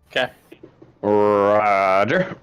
Okay. Roger.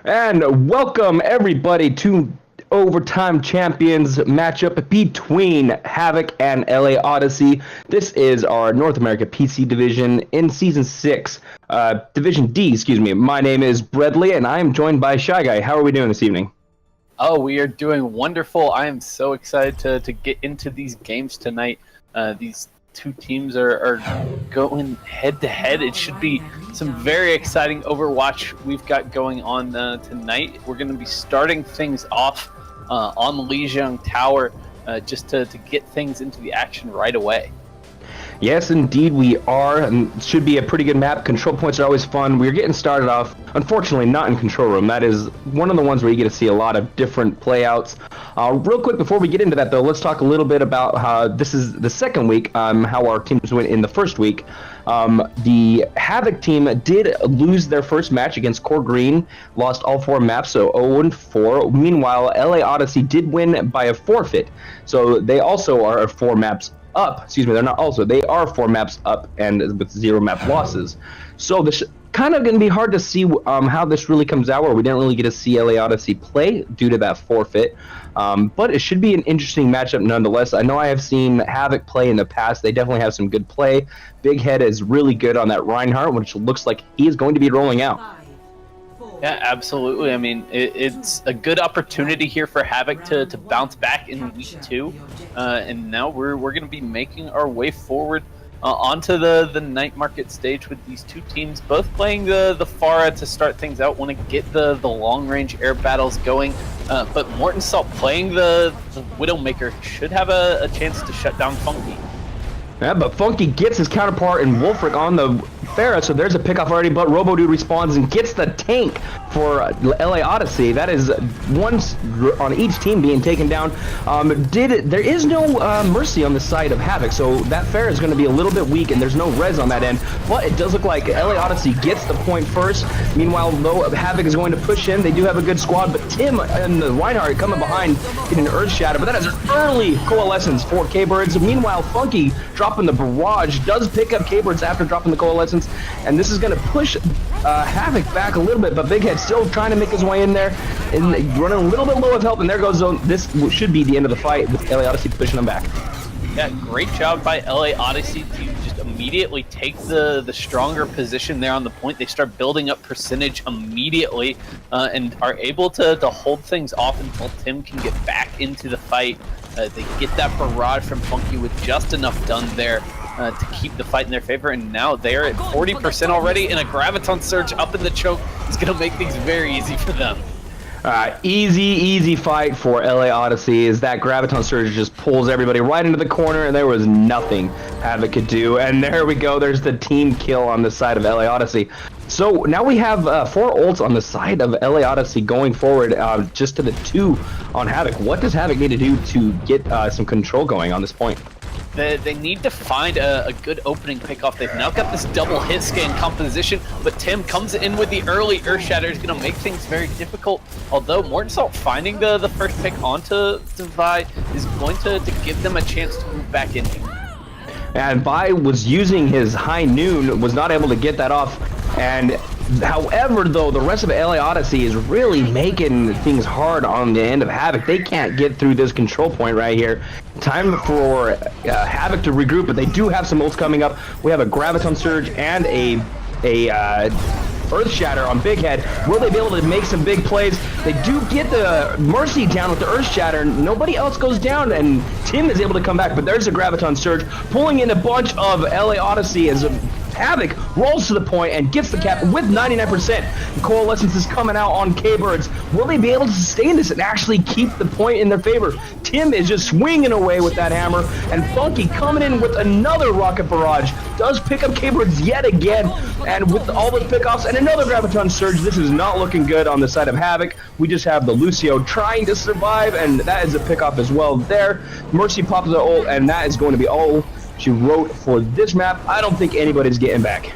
And welcome everybody to Overtime Champions matchup between Havoc and LA Odyssey. This is our North America PC division in Season 6, Division D, excuse me. My name is Bradley, and I am joined by Shy Guy. How are we doing this evening? Oh, we are doing wonderful. I am so excited to get into these games tonight. These two teams are going head to head. It should be some very exciting Overwatch we've got going on tonight. We're going to be starting things off on the Lijiang Tower just to get things into the action right away. Yes, indeed we are. It should be a pretty good map. Control points are always fun. We're getting started off, unfortunately, not in control room. That is one of the ones where you get to see a lot of different playouts. Real quick, before we get into that, though, let's talk a little bit about how this is the second week, how our teams went in the first week. The Havoc team did lose their first match against Core Green, lost all 4 maps, so 0-4. Meanwhile, LA Odyssey did win by a forfeit, so they also are 4 maps up. Excuse me, they're not also. They are 4 maps up and with 0 map losses. So this kind of going to be hard to see how this really comes out, where we didn't really get to see LA Odyssey play due to that forfeit. But it should be an interesting matchup nonetheless. I know I have seen Havoc play in the past. They definitely have some good play. Big Head is really good on that Reinhardt, which looks like he is going to be rolling out. Yeah, absolutely. I mean, it's a good opportunity here for Havoc to bounce back in week 2. And now we're going to be making our way forward onto the night market stage with these two teams, both playing the Pharah to start things out, want to get the long-range air battles going. But Morton Salt playing the Widowmaker should have a chance to shut down Funky. Yeah, but Funky gets his counterpart in Wolfric on the Pharah, so there's a pickoff already, but Robodude responds and gets the tank for LA Odyssey. That is one on each team being taken down. There is no Mercy on the side of Havoc, so that Pharah is going to be a little bit weak, and there's no res on that end, but it does look like LA Odyssey gets the point first. Meanwhile, though, Havoc is going to push in. They do have a good squad, but Tim and the Reinhardt coming behind getting an Earth Shatter, but that is an early coalescence for K-Birds. Meanwhile, Funky dropping the barrage does pick up K-Birds after dropping the coalescence, and this is going to push Havoc back a little bit, but Big Head still trying to make his way in there and running a little bit low of help, and there goes this should be the end of the fight with LA Odyssey pushing them back. Yeah, great job by LA Odyssey to just immediately take the stronger position there on the point. They start building up percentage immediately and are able to hold things off until Tim can get back into the fight. They get that barrage from Funky with just enough done there to keep the fight in their favor, and now they're at 40% already, and a Graviton Surge up in the choke is going to make things very easy for them. Easy fight for LA Odyssey, as that Graviton Surge just pulls everybody right into the corner, and there was nothing Havoc could do. And there we go, there's the team kill on the side of LA Odyssey. So now we have 4 ults on the side of LA Odyssey going forward, just to the 2 on Havoc. What does Havoc need to do to get some control going on this point? They need to find a good opening pickoff. They've now got this double hit scan composition, but Tim comes in with the early Earth Shatter is going to make things very difficult. Although Morton Salt finding the first pick onto Vi is going to give them a chance to move back in here. And Vi was using his high noon, was not able to get that off. And however, though, the rest of LA Odyssey is really making things hard on the end of Havoc. They can't get through this control point right here. Time for Havoc to regroup, but they do have some ults coming up. We have a Graviton Surge and a Earth Shatter on Big Head. Will they be able to make some big plays? They do get the Mercy down with the Earth Shatter. Nobody else goes down, and Tim is able to come back, but there's a Graviton Surge, pulling in a bunch of LA Odyssey as Havoc rolls to the point and gets the cap with 99%. Coalescence is coming out on K-Birds. Will they be able to sustain this and actually keep the point in their favor? Tim is just swinging away with that hammer, and Funky coming in with another Rocket Barrage. Does pick up K-Birds yet again, and with all those pickoffs and another Graviton Surge, this is not looking good on the side of Havoc. We just have the Lucio trying to survive, and that is a pickoff as well there. Mercy pops the ult, and that is going to be all she wrote for this map. I don't think anybody's getting back.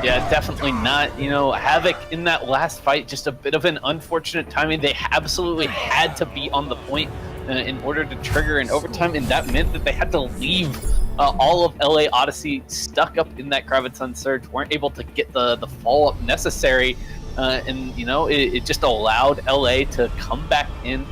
Yeah, definitely not. You know, Havoc in that last fight, just a bit of an unfortunate timing. They absolutely had to be on the point in order to trigger an overtime, and that meant that they had to leave all of LA Odyssey stuck up in that Graviton Surge, weren't able to get the follow-up necessary, and, you know, it just allowed LA to come back in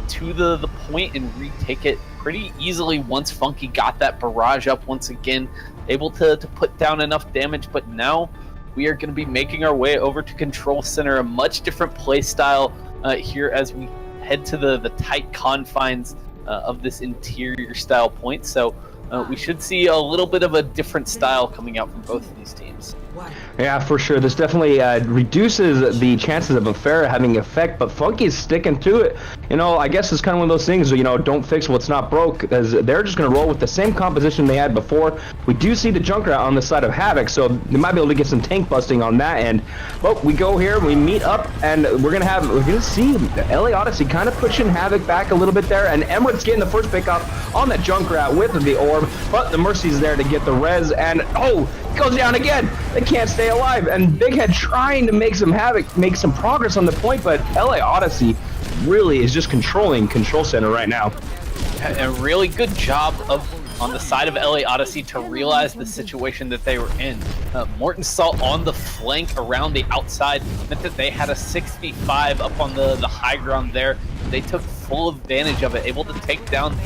to the point and retake it pretty easily once Funky got that barrage up once again, able to put down enough damage. But now we are going to be making our way over to Control Center, a much different play style here as we head to the tight confines of this interior style point. So we should see a little bit of a different style coming out from both of these teams. Yeah, for sure. This definitely reduces the chances of a fair having effect, but Funky's sticking to it. You know, I guess it's kind of one of those things, you know, don't fix what's not broke, as they're just going to roll with the same composition they had before. We do see the Junkrat on the side of Havoc, so they might be able to get some tank busting on that end. But we go here, we meet up, and we're going to see the LA Odyssey kind of pushing Havoc back a little bit there, and Emirates getting the first pickoff on that Junkrat with the orb, but the Mercy's there to get the res, and oh, goes down again. They can't stay alive, and Big Head trying to make some havoc, make some progress on the point, but LA Odyssey really is just controlling Control Center right now. A really good job on the side of LA Odyssey to realize the situation that they were in. Morton Salt on the flank around the outside meant that they had a 6v5 up on the high ground there. They took full advantage of it, able to take down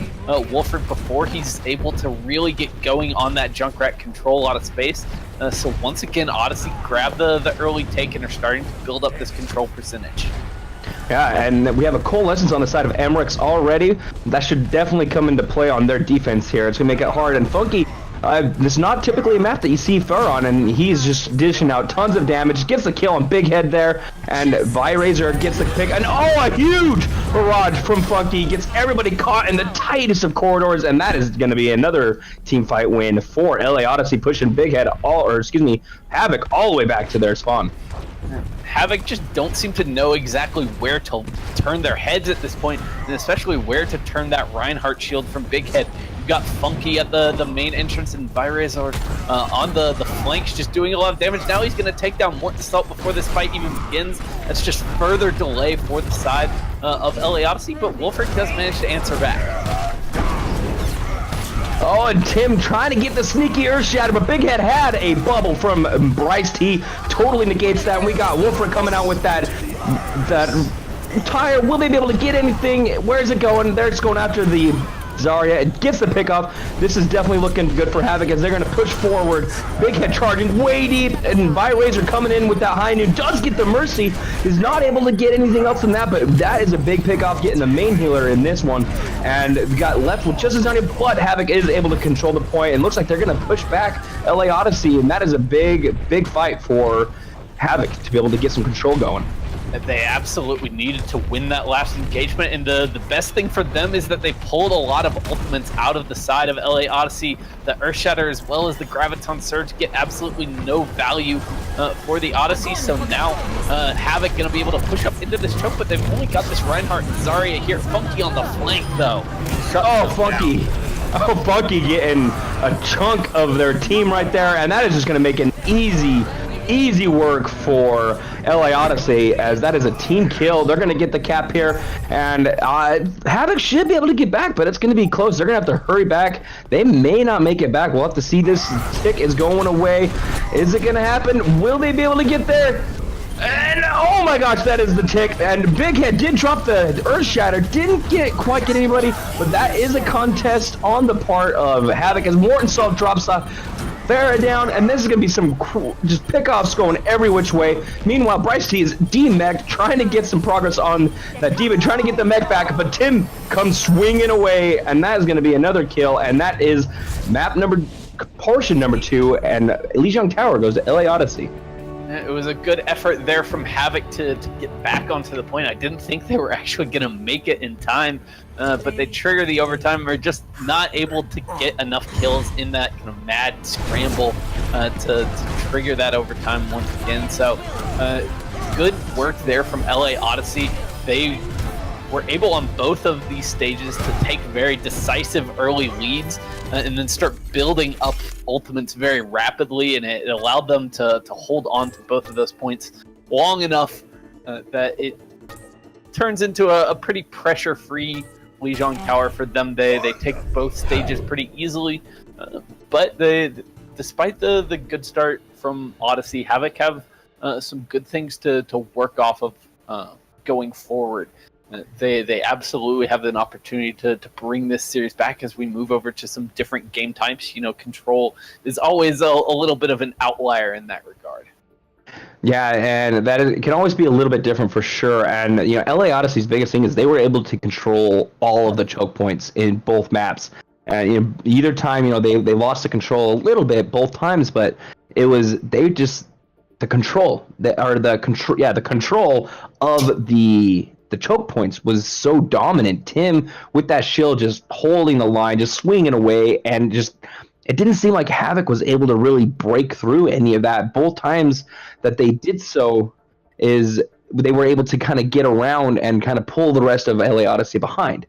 Wolford before he's able to really get going on that Junkrat, control a lot of space. So once again, Odyssey grabbed the early take and are starting to build up this control percentage. Yeah, and we have a Coalescence on the side of Emmerich already. That should definitely come into play on their defense here. It's going to make it hard. And Funky, it's not typically a map that you see Fer on, and he's just dishing out tons of damage. Gets the kill on Big Head there, and Virazor gets the pick. And oh, a huge barrage from Funky. Gets everybody caught in the tightest of corridors, and that is going to be another team fight win for LA Odyssey, pushing Big Head Havoc all the way back to their spawn. Havoc just don't seem to know exactly where to turn their heads at this point, and especially where to turn that Reinhardt shield from Big Head. You've got Funky at the main entrance and Virazor on the flanks, just doing a lot of damage. Now he's going to take down Morton Salt before this fight even begins. That's just further delay for the side of LA Odyssey, but Wolford does manage to answer back. Oh, and Tim trying to get the sneaky Earth Shatter, but Big Head had a bubble from Bryce T. Totally negates that, and we got Wolford coming out with that tire. Will they be able to get anything? Where is it going? They're just going after the Zarya. It gets the pickoff. This is definitely looking good for Havoc as they're going to push forward. Big Head charging way deep, and Virazor coming in with that high noon. Does get the Mercy. Is not able to get anything else than that, but that is a big pickoff, getting the main healer in this one. And we got left with just as many, but Havoc is able to control the point, and looks like they're going to push back LA Odyssey, and that is a big fight for Havoc to be able to get some control going. They absolutely needed to win that last engagement, and the best thing for them is that they pulled a lot of ultimates out of the side of LA Odyssey. The Earth Shatter as well as the Graviton Surge get absolutely no value for the Odyssey, so now Havoc going to be able to push up into this choke, but they've only got this Reinhardt and Zarya here. Funky on the flank, though. Funky. Oh, Funky getting a chunk of their team right there, and that is just going to make an easy work for LA Odyssey, as that is a team kill. They're going to get the cap here, and Havoc should be able to get back, but it's going to be close. They're going to have to hurry back. They may not make it back. We'll have to see. This stick is going away. Is it going to happen? Will they be able to get there? And oh my gosh, that is the tick. And Big Head did drop the Earth Shatter. Didn't quite get anybody, but that is a contest on the part of Havoc as Morton Salt drops off. Farah down, and this is going to be some just pickoffs going every which way. Meanwhile, Bryce T is D-mech, trying to get some progress on that demon, trying to get the mech back, but Tim comes swinging away, and that is going to be another kill, and that is portion number 2, and Lijiang Tower goes to LA Odyssey. It was a good effort there from Havoc to get back onto the point. I didn't think they were actually going to make it in time, but they trigger the overtime. They're just not able to get enough kills in that kind of mad scramble to trigger that overtime once again. So good work there from LA Odyssey. They were able on both of these stages to take very decisive early leads and then start building up ultimates very rapidly, and it allowed them to hold on to both of those points long enough that it turns into a pretty pressure-free Lijiang Tower for them. They take both stages pretty easily, but despite the good start from Odyssey, Havoc have some good things to work off of going forward. They absolutely have an opportunity to bring this series back as we move over to some different game types. Control is always a little bit of an outlier in that regard. Yeah, and it can always be a little bit different for sure. And LA Odyssey's biggest thing is they were able to control all of the choke points in both maps. And either time, they lost the control a little bit both times, but the control of the choke points was so dominant. Tim with that shield just holding the line, just swinging away, and just it didn't seem like Havoc was able to really break through any of that. Both times that they did so is they were able to kind of get around and kind of pull the rest of LA Odyssey behind.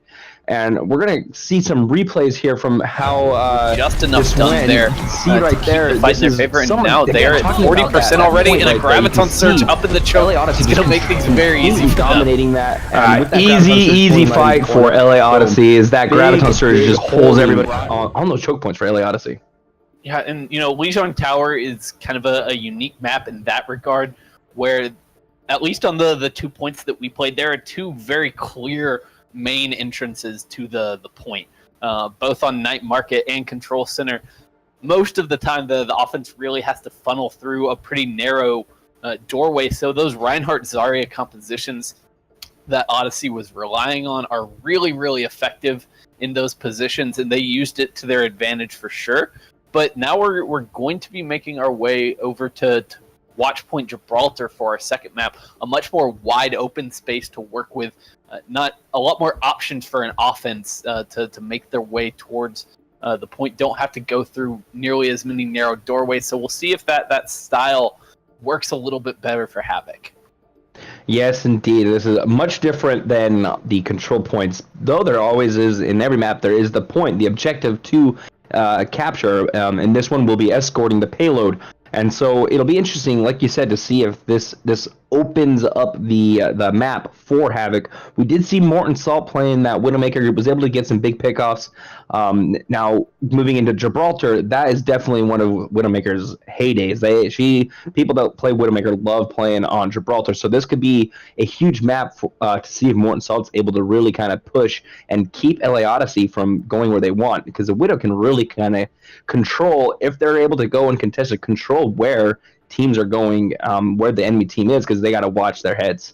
And we're going to see some replays here from how just enough done there. You can see right there. Fight in their favor, and now they're at 40% already, and a graviton surge up in the choke. It's going to make things very easy for dominating that. Easy fight for LA Odyssey is that graviton surge just holds everybody on those choke points for LA Odyssey. Yeah, and Lijiang Tower is kind of a unique map in that regard, where at least on the 2 points that we played, there are two very clear main entrances to the point, both on Night Market and Control Center. Most of the time, the offense really has to funnel through a pretty narrow doorway, so those Reinhardt Zarya compositions that Odyssey was relying on are really, really effective in those positions, and they used it to their advantage for sure. But now we're going to be making our way over to Watch Point Gibraltar for our second map, a much more wide open space to work with, not a lot more options for an offense to make their way towards the point. Don't have to go through nearly as many narrow doorways, so we'll see if that style works a little bit better for Havoc. Yes, indeed. This is much different than the control points, though there always is in every map. There is the point, the objective to capture, and this one will be escorting the payload. And so it'll be interesting, like you said, to see if this opens up the map for Havoc. We did see Morton Salt playing that Widowmaker, was able to get some big pickoffs. Now moving into Gibraltar, that is definitely one of Widowmaker's heydays. People that play Widowmaker love playing on Gibraltar, so this could be a huge map to see if Morton Salt's able to really kind of push and keep LA Odyssey from going where they want, because the Widow can really kind of control, if they're able to go and contest it, control where teams are going, where the enemy team is, because they got to watch their heads.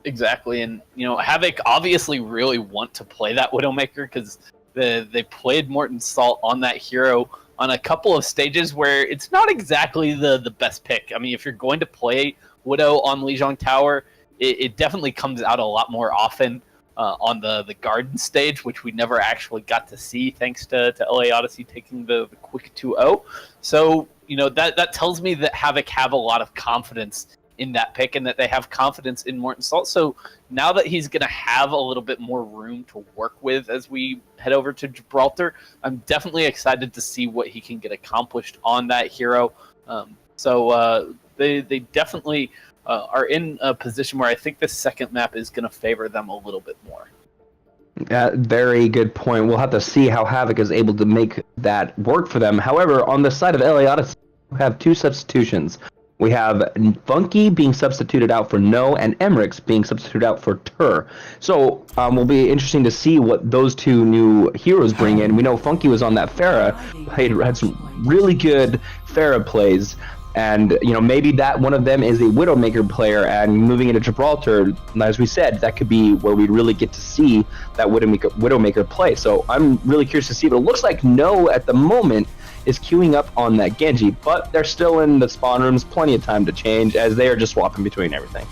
Exactly, and Havoc obviously really want to play that Widowmaker, because they played Morton Salt on that hero on a couple of stages where it's not exactly the best pick. I mean, if you're going to play Widow on Lijiang Tower, it definitely comes out a lot more often on the Garden stage, which we never actually got to see thanks to LA Odyssey taking the quick 2-0. So, that tells me that Havoc have a lot of confidence in that pick, and that they have confidence in Morton Salt. So now that he's going to have a little bit more room to work with as we head over to Gibraltar, I'm definitely excited to see what he can get accomplished on that hero. So they definitely are in a position where I think the second map is going to favor them a little bit more. Very good point. We'll have to see how Havoc is able to make that work for them. However, on the side of LA Odyssey, we have two substitutions. We have Funky being substituted out for No, and Emmerich's being substituted out for Tur. So will be interesting to see what those two new heroes bring in. We know Funky was on that Pharah, had some really good Pharah plays, and maybe that one of them is a Widowmaker player, and moving into Gibraltar, as we said, that could be where we really get to see that Widowmaker play. So I'm really curious to see, but it looks like No at the moment is queuing up on that Genji, but they're still in the spawn rooms, plenty of time to change, as they are just swapping between everything.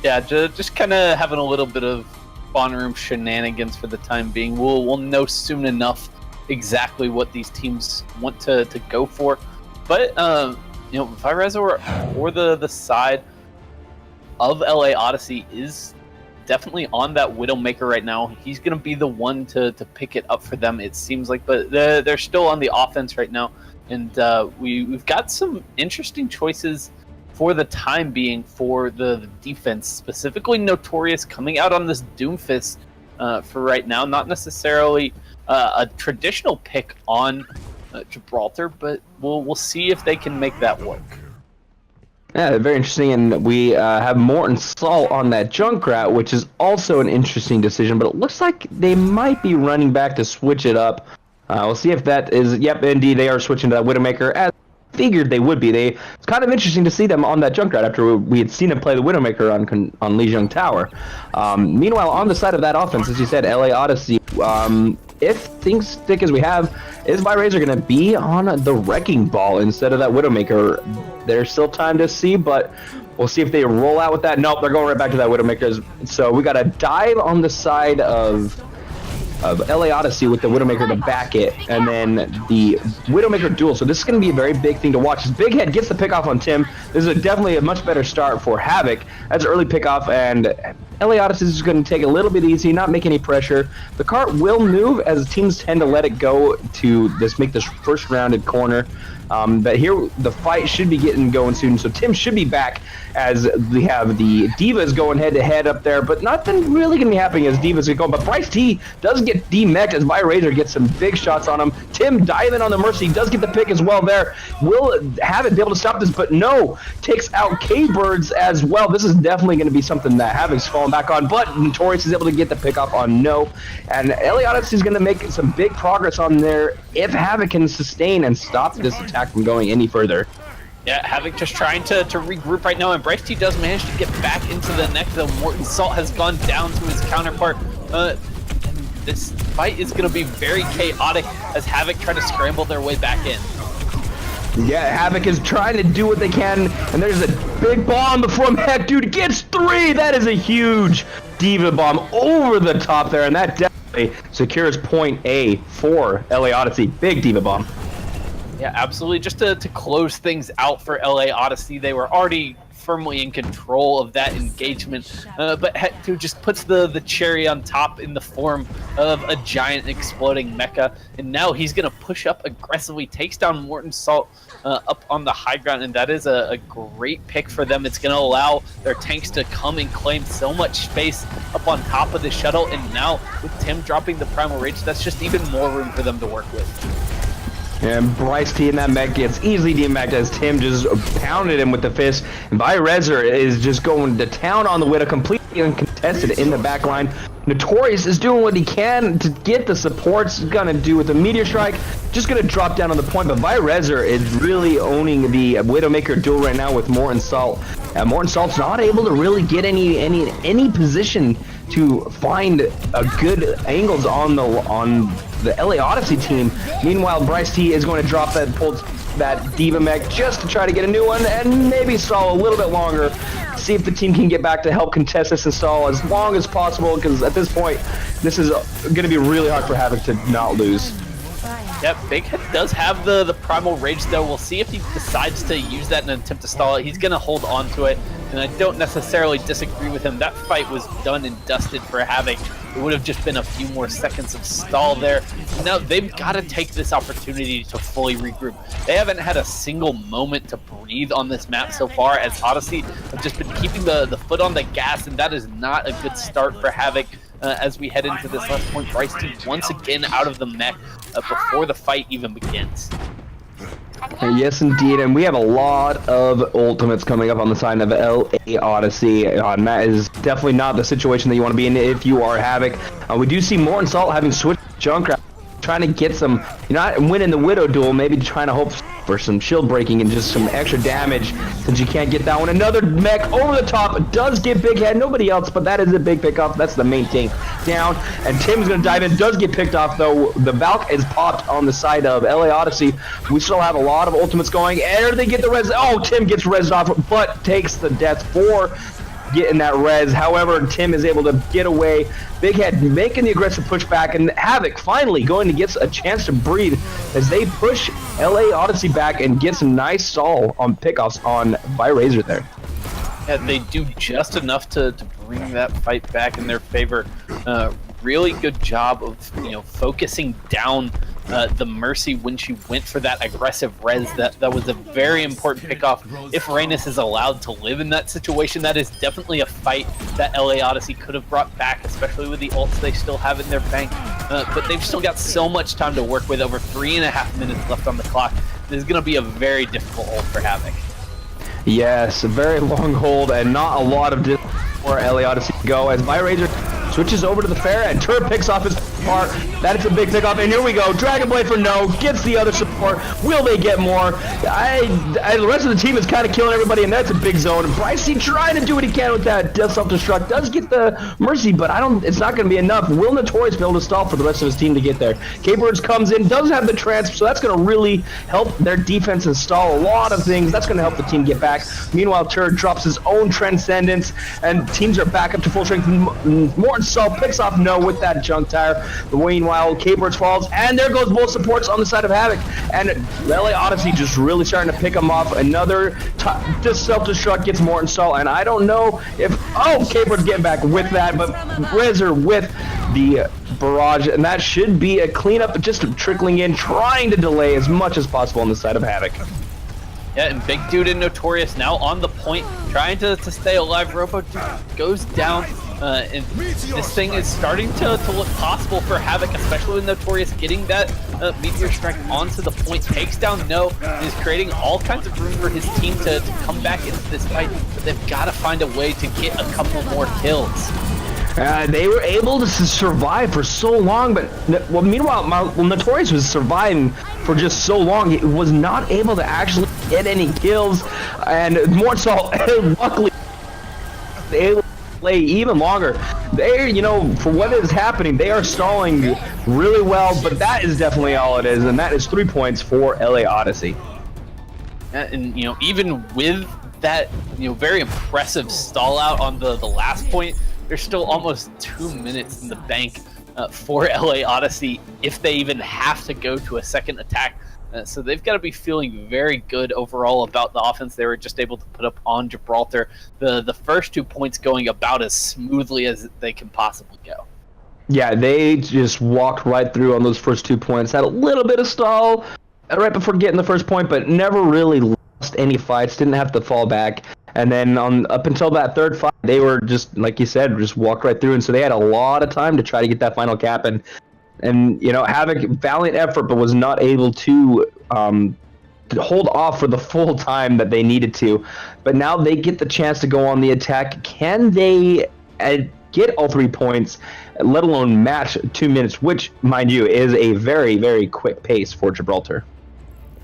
Yeah, just kind of having a little bit of spawn room shenanigans for the time being. We'll know soon enough exactly what these teams want to go for, but Virezor or the side of LA Odyssey is definitely on that Widowmaker right now. He's going to be the one to pick it up for them, it seems like, but they're still on the offense right now, and we've got some interesting choices for the time being for the defense, specifically Notorious coming out on this Doomfist for right now. Not necessarily a traditional pick on Gibraltar, but we'll see if they can make that work. Yeah, very interesting, and we have Morton Salt on that Junkrat, which is also an interesting decision, but it looks like they might be running back to switch it up. We'll see if that is... Yep, indeed, they are switching to that Widowmaker, as figured they would be. It's kind of interesting to see them on that Junkrat after we had seen him play the Widowmaker on Lijiang Tower. Meanwhile, on the side of that offense, as you said, LA Odyssey, if things stick as we have, is Virezor going to be on the Wrecking Ball instead of that Widowmaker? There's still time to see, but we'll see if they roll out with that. Nope, they're going right back to that Widowmaker. So we got a dive on the side of LA Odyssey with the Widowmaker to back it, and then the Widowmaker duel. So this is going to be a very big thing to watch. As Big Head gets the pickoff on Tim, this is definitely a much better start for Havoc. That's an early pickoff, and LA Odyssey is going to take it a little bit easy, not make any pressure. The cart will move as teams tend to let it go to just make this first rounded corner. But here the fight should be getting going soon, so Tim should be back as we have the Divas going head-to-head up there, but nothing really going to be happening as Divas get going. But Bryce T does get demeched as Virezor gets some big shots on him. Tim diving on the Mercy, does get the pick as well there. Will Havoc be able to stop this, but no, takes out K-Birds as well. This is definitely going to be something that Havoc's falling back on, but Notorious is able to get the pick off on No, and LA Odyssey is going to make some big progress on there if Havoc can sustain and stop this attack from going any further. Yeah, Havoc just trying to regroup right now, and Bryce T does manage to get back into the neck, though Morton Salt has gone down to his counterpart. This fight is going to be very chaotic as Havoc try to scramble their way back in. Yeah, Havoc is trying to do what they can, and there's a big bomb from Heck, dude, gets 3! That is a huge Diva bomb over the top there, and that definitely secures point A for LA Odyssey. Big Diva bomb. Yeah, absolutely. Just to close things out for LA Odyssey, they were already firmly in control of that engagement, but Hector just puts the cherry on top in the form of a giant exploding mecha, and now he's going to push up aggressively, takes down Morton Salt up on the high ground, and that is a great pick for them. It's going to allow their tanks to come and claim so much space up on top of the shuttle, and now with Tim dropping the Primal Rage, that's just even more room for them to work with. And Bryce T in that mech gets easily demeched as Tim just pounded him with the fist. And Virezor is just going to town on the Widow, completely uncontested in the back line. Notorious is doing what he can to get the supports. Gonna do with the Meteor Strike. Just gonna drop down on the point, but Virezor is really owning the Widowmaker duel right now with Morton Salt. Morton Salt's not able to really get any position to find a good angles on the LA Odyssey team. Meanwhile, Bryce T is going to drop that Diva mech just to try to get a new one and maybe stall a little bit longer. See if the team can get back to help contest this and stall as long as possible, because at this point, this is going to be really hard for Havoc to not lose. Yep, Big Head does have the Primal Rage, though. We'll see if he decides to use that in an attempt to stall it. He's going to hold on to it, and I don't necessarily disagree with him. That fight was done and dusted for Havoc. It would have just been a few more seconds of stall there. Now, they've got to take this opportunity to fully regroup. They haven't had a single moment to breathe on this map so far, as Odyssey have just been keeping the foot on the gas, and that is not a good start for Havoc. As we head into this last point, Bryce T once again out of the mech before the fight even begins. Yes, indeed, and we have a lot of ultimates coming up on the side of LA Odyssey, and that is definitely not the situation that you want to be in if you are Havoc. We do see Morton Salt having switched Junkrat, trying to get some, not winning the Widow duel, maybe trying to hope for some shield breaking and just some extra damage since you can't get that one. Another mech over the top, does get Big Head, nobody else, but that is a big pick off. That's the main thing down, and Tim's gonna dive in, does get picked off though. The Valk is popped on the side of LA Odyssey. We still have a lot of ultimates going, and they get the res. Oh, Tim gets rezzed off, but takes the death for getting that res. However, Tim is able to get away. Big Head making the aggressive pushback, and Havoc finally going to get a chance to breathe as they push LA Odyssey back and get some nice stall on pickoffs on by Razor there. Yeah, they do just enough to bring that fight back in their favor. Really good job of focusing down the Mercy when she went for that aggressive res. That was a very important pickoff. If Reynes is allowed to live in that situation, that is definitely a fight that LA Odyssey could have brought back, especially with the ults they still have in their bank. But they've still got so much time to work with, over 3.5 minutes left on the clock. This is going to be a very difficult hold for Havoc. Yes, a very long hold and not a lot of distance for LA Odyssey to go as Razor switches over to the fair and Tur picks off his part. That is a big pickoff, and here we go. Dragon Blade for no, gets the other support. Will they get more? The rest of the team is kind of killing everybody, and that's a big zone. Brycey trying to do what he can with that self-destruct. Does get the Mercy, but it's not going to be enough. Will Notorious be able to stall for the rest of his team to get there? K-Birds comes in, does have the transfer, so that's going to really help their defense install a lot of things. That's going to help the team get back. Meanwhile, Tur drops his own Transcendence, and teams are back up to full strength. Morton Salt picks off no with that junk tire. Meanwhile, K-Birds falls, and there goes both supports on the side of Havoc. And LA Odyssey just really starting to pick them off. Another self-destruct gets Morton Salt, and I don't know if... Oh, K-Birds getting back with that, but Razor with the barrage, and that should be a cleanup, just trickling in, trying to delay as much as possible on the side of Havoc. Yeah, and Big Dude and Notorious now on the point, trying to stay alive. Robo Dude goes down, and this thing is starting to look possible for Havoc, especially with Notorious getting that Meteor Strike onto the point, takes down No, and is creating all kinds of room for his team to come back into this fight, but they've got to find a way to get a couple more kills. They were able to survive for so long, but meanwhile, Notorious was surviving for just so long. He was not able to actually get any kills, and Morton Salt, luckily, able to play even longer. They, for what is happening, they are stalling really well, but that is definitely all it is, and that is 3 points for LA Odyssey. And even with that, very impressive stall out on the last point, there's still almost 2 minutes in the bank for LA Odyssey if they even have to go to a second attack. So they've got to be feeling very good overall about the offense they were just able to put up on Gibraltar. The first 2 points going about as smoothly as they can possibly go. Yeah, they just walked right through on those first 2 points. Had a little bit of stall right before getting the first point, but never really lost any fights. Didn't have to fall back. And then up until that third fight, they were just, like you said, just walked right through. And so they had a lot of time to try to get that final cap. And Havoc, valiant effort, but was not able to hold off for the full time that they needed to. But now they get the chance to go on the attack. Can they get all 3 points, let alone match 2 minutes, which, mind you, is a very, very quick pace for Gibraltar?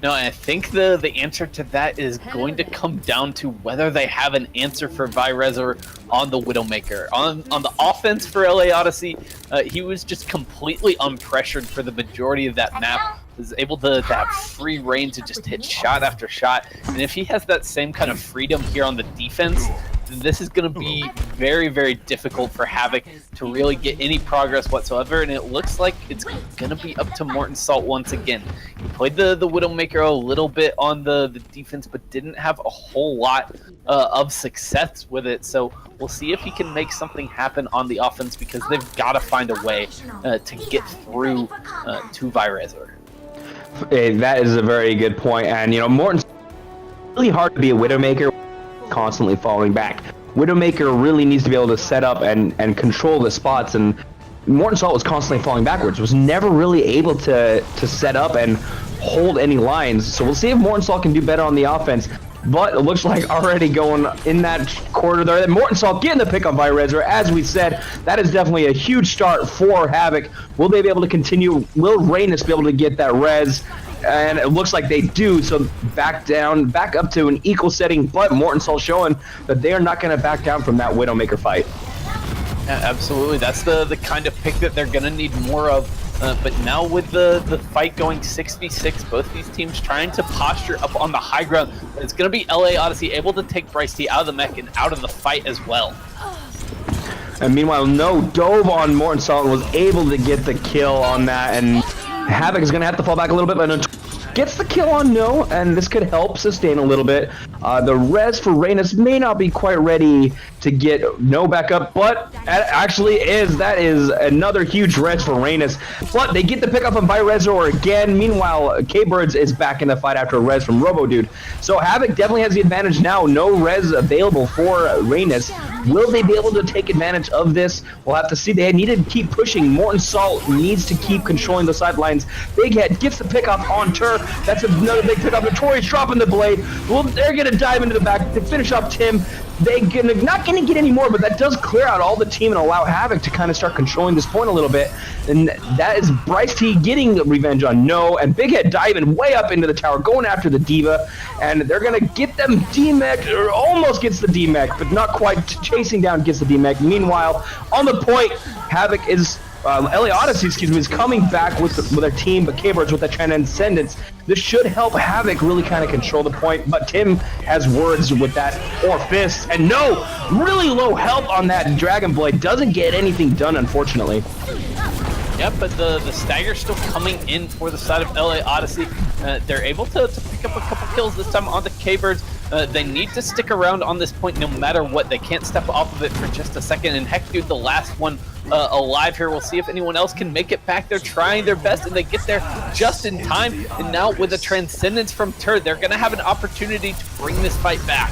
No, I think the answer to that is going to come down to whether they have an answer for Virezor on the Widowmaker. On the offense for LA Odyssey, he was just completely unpressured for the majority of that map. Was able to have free reign to just hit shot after shot. And if he has that same kind of freedom here on the defense, then this is going to be very, very difficult for Havoc to really get any progress whatsoever. And it looks like it's going to be up to Morton Salt once again. He played the Widowmaker a little bit on the defense, but didn't have a whole lot of success with it. So we'll see if he can make something happen on the offense, because they've got to find a way to get through to Virezor. Hey, that is a very good point. And, Morton's really hard to be a Widowmaker constantly falling back. Widowmaker really needs to be able to set up and control the spots, and Morton Salt was constantly falling backwards, was never really able to set up and hold any lines. So we'll see if Morton Salt can do better on the offense. But it looks like already going in that quarter there. Morton Salt getting the pick on by Rezor. As we said, that is definitely a huge start for Havoc. Will they be able to continue? Will Reynes be able to get that res? And it looks like they do. So back up to an equal setting. But Morton Salt showing that they are not going to back down from that Widowmaker fight. Yeah, absolutely. That's the kind of pick that they're going to need more of. But now with the fight going 6v6, both these teams trying to posture up on the high ground. It's going to be LA Odyssey able to take Bryce T out of the mech and out of the fight as well. And meanwhile, No dove on Morton Salt and was able to get the kill on that. And Havoc is going to have to fall back a little bit, but gets the kill on No, and this could help sustain a little bit. The res for Reynes may not be quite ready to get No back up, but actually that is another huge res for Reynes. But they get the pick up on by Rezor again. Meanwhile, K-Birds is back in the fight after a res from RoboDude. So Havoc definitely has the advantage now. No res available for Reynes. Will they be able to take advantage of this? We'll have to see. They need to keep pushing. Morton Salt needs to keep controlling the sidelines. Big Head gets the pick up on Tur. That's another big pick up. Notorious dropping the blade. Well, they're going to dive into the back to finish off Tim. They're not going to get any more, but that does clear out all the team and allow Havoc to kind of start controlling this point a little bit. And that is Bryce T getting revenge on No, and Big Head diving way up into the tower, going after the Diva, and they're going to get them D-mech, or almost gets the D-mech, but not quite. Chasing down gets the D-mech. Meanwhile, on the point, Havoc is... LA Odyssey, is coming back with their team, but K-Birds with that Transcendence. This should help Havoc really kind of control the point, but Tim has words with that or fists, and No, really low health on that Dragon Blade. Doesn't get anything done, unfortunately. Yep, but the stagger's still coming in for the side of LA Odyssey. They're able to pick up a couple kills this time on the K-Birds. They need to stick around on this point no matter what. They can't step off of it for just a second. And heck, dude, the last one alive here. We'll see if anyone else can make it back. They're trying their best, and they get there just in time. And now with a Transcendence from Tur, they're going to have an opportunity to bring this fight back.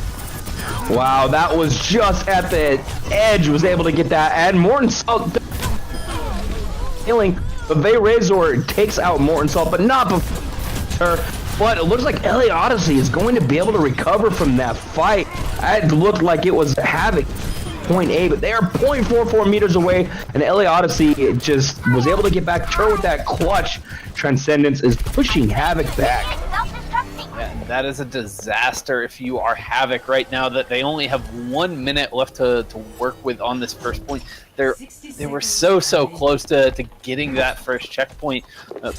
Wow, that was just at the edge. Was able to get that. And Morton Salt healing. But Rezor takes out Morton Salt, but not before Tur. But it looks like LA Odyssey is going to be able to recover from that fight. It looked like it was Havoc point A, but they are 0.44 meters away, and LA Odyssey just was able to get back. Tur with that clutch. Transcendence is pushing Havoc back. Yeah, that is a disaster if you are Havoc right now, that they only have 1 minute left to work with on this first point. They were so close to getting that first checkpoint,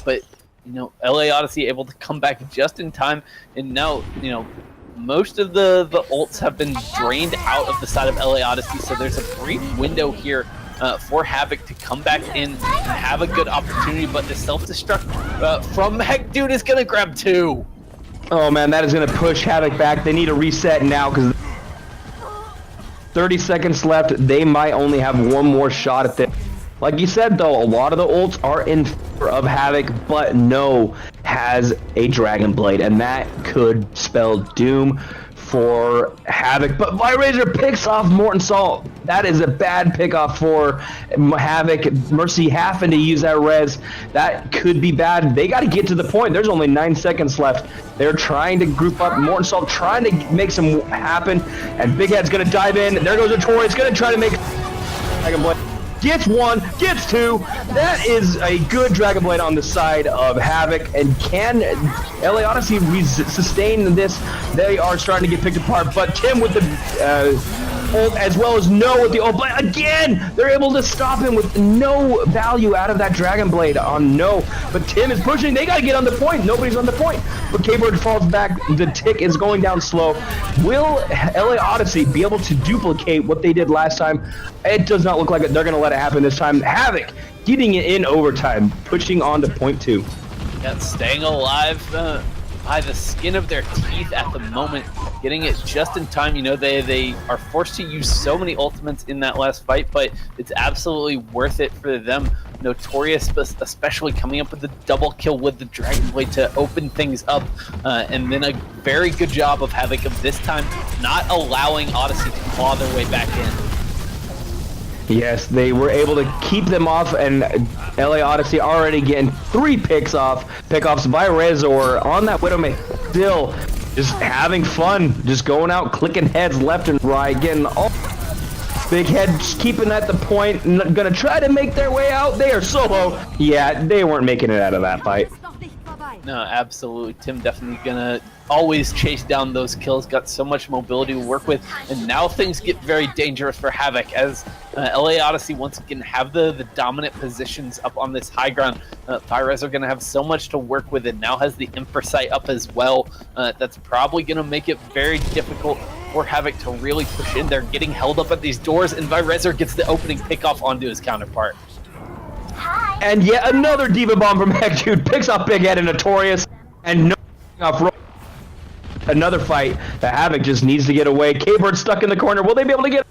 but you know, LA Odyssey able to come back just in time, and now, you know, most of the ults have been drained out of the side of LA Odyssey, so there's a brief window here for Havoc to come back in and have a good opportunity, but the self-destruct from Heck Dude is gonna grab 2. Oh man, that is gonna push Havoc back. They need a reset now because 30 seconds left. They might only have one more shot at this. Like you said, though, a lot of the ults are in favor of Havoc, but No has a Dragon Blade, and that could spell doom for Havoc. But Razor picks off Morton Salt. That is a bad pickoff for Havoc. Mercy having to use that res. That could be bad. They got to get to the point. There's only 9 seconds left. They're trying to group up. Morton Salt trying to make some happen, and Big Head's going to dive in. There goes Notorious. Going to try to make Dragon Blade. Gets 1, gets 2. That is a good Dragon Blade on the side of Havoc. And can LA Odyssey sustain this? They are starting to get picked apart. But Tim with the ult, as well as No with the ult. But again, they're able to stop him with no value out of that Dragon Blade on No. But Tim is pushing. They got to get on the point. Nobody's on the point. But K-Bird falls back. The tick is going down slow. Will LA Odyssey be able to duplicate what they did last time? It does not look like it. They're going to let it happen this time. Havoc getting it in overtime, pushing on to point 2. Yeah, staying alive by the skin of their teeth at the moment, getting it just in time. You know, they are forced to use so many ultimates in that last fight, but it's absolutely worth it for them. Notorious, especially coming up with the double kill with the Dragon Blade to open things up, and then a very good job of Havoc of this time not allowing Odyssey to claw their way back in. Yes, they were able to keep them off, and LA Odyssey already getting 3 pickoffs by Razor on that Widowmaker. Still just having fun, just going out, clicking heads left and right, getting all big head, just keeping at the point, and gonna try to make their way out. They are so low. Yeah, they weren't making it out of that fight. No, absolutely. Tim definitely gonna always chase down those kills. Got so much mobility to work with, and now things get very dangerous for Havoc as LA Odyssey once again have the dominant positions up on this high ground. Pyrez are gonna have so much to work with, and now has the Impresight up as well. That's probably gonna make it very difficult for Havoc to really push in. They're getting held up at these doors, and Virezer gets the opening pickoff onto his counterpart. And yet another Diva Bomb from Hecdude picks off Big Head and Notorious, and no off another fight that Havoc just needs to get away. K-Bird stuck in the corner. Will they be able to get?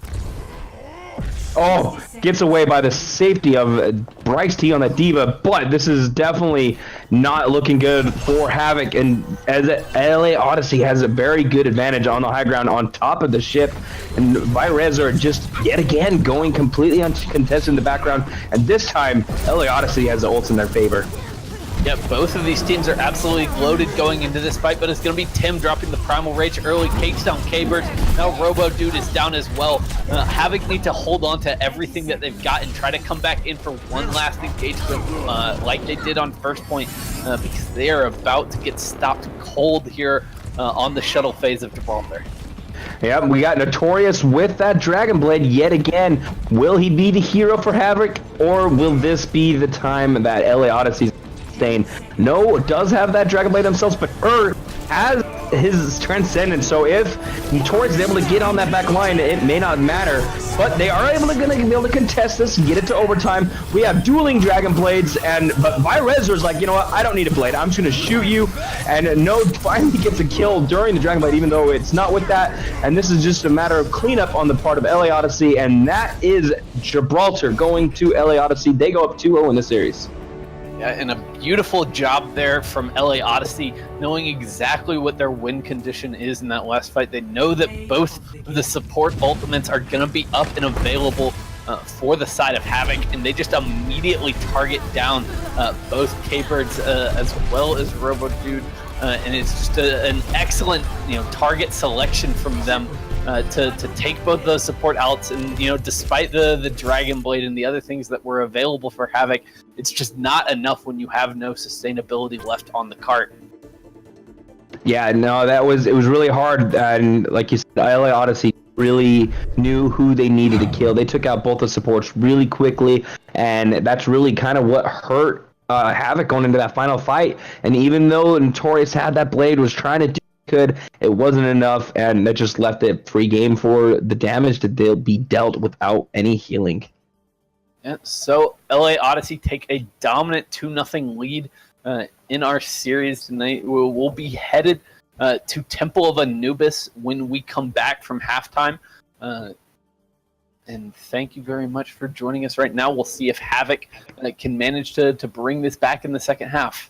Oh, gets away by the safety of Bryce T on the Diva, but this is definitely not looking good for Havoc, and as LA Odyssey has a very good advantage on the high ground on top of the ship, and Virez are just yet again going completely uncontested in the background, and this time LA Odyssey has the ults in their favor. Yeah, both of these teams are absolutely loaded going into this fight, but it's going to be Tim dropping the Primal Rage early, takes down K-Bird. Now Robo Dude is down as well. Havoc need to hold on to everything that they've got and try to come back in for one last engagement like they did on first point, because they are about to get stopped cold here on the shuttle phase of Gibraltar. Yep, we got Notorious with that Dragon Blade yet again. Will he be the hero for Havoc, or will this be the time that LA Odyssey's No does have that Dragon Blade themselves, but has his Transcendence. So if Notorious is able to get on that back line, it may not matter. But they are gonna be able to contest this and get it to overtime. We have dueling Dragon Blades, but Virezer's like, you know what? I don't need a blade. I'm just gonna shoot you. And Node finally gets a kill during the Dragon Blade, even though it's not with that. And this is just a matter of cleanup on the part of LA Odyssey, and that is Gibraltar going to LA Odyssey. They go up 2-0 in this series. Yeah, and a beautiful job there from LA Odyssey, knowing exactly what their win condition is in that last fight. They know that both of the support ultimates are going to be up and available for the side of Havoc, and they just immediately target down both K-Birds as well as Robo Dude, and it's just an excellent target selection from them. To take both those support outs, and despite the Dragon Blade and the other things that were available for Havoc, it's just not enough when you have no sustainability left on the cart. Yeah, no, it was really hard, and like you said, LA Odyssey really knew who they needed to kill. They took out both the supports really quickly, and that's really kind of what hurt Havoc going into that final fight. And even though Notorious had that blade, was trying to do it wasn't enough, and that just left it free game for the damage to be dealt without any healing. Yeah, so LA Odyssey take a dominant 2-0 lead in our series tonight. We'll be headed to Temple of Anubis when we come back from halftime. And thank you very much for joining us right now. We'll see if Havoc can manage to bring this back in the second half.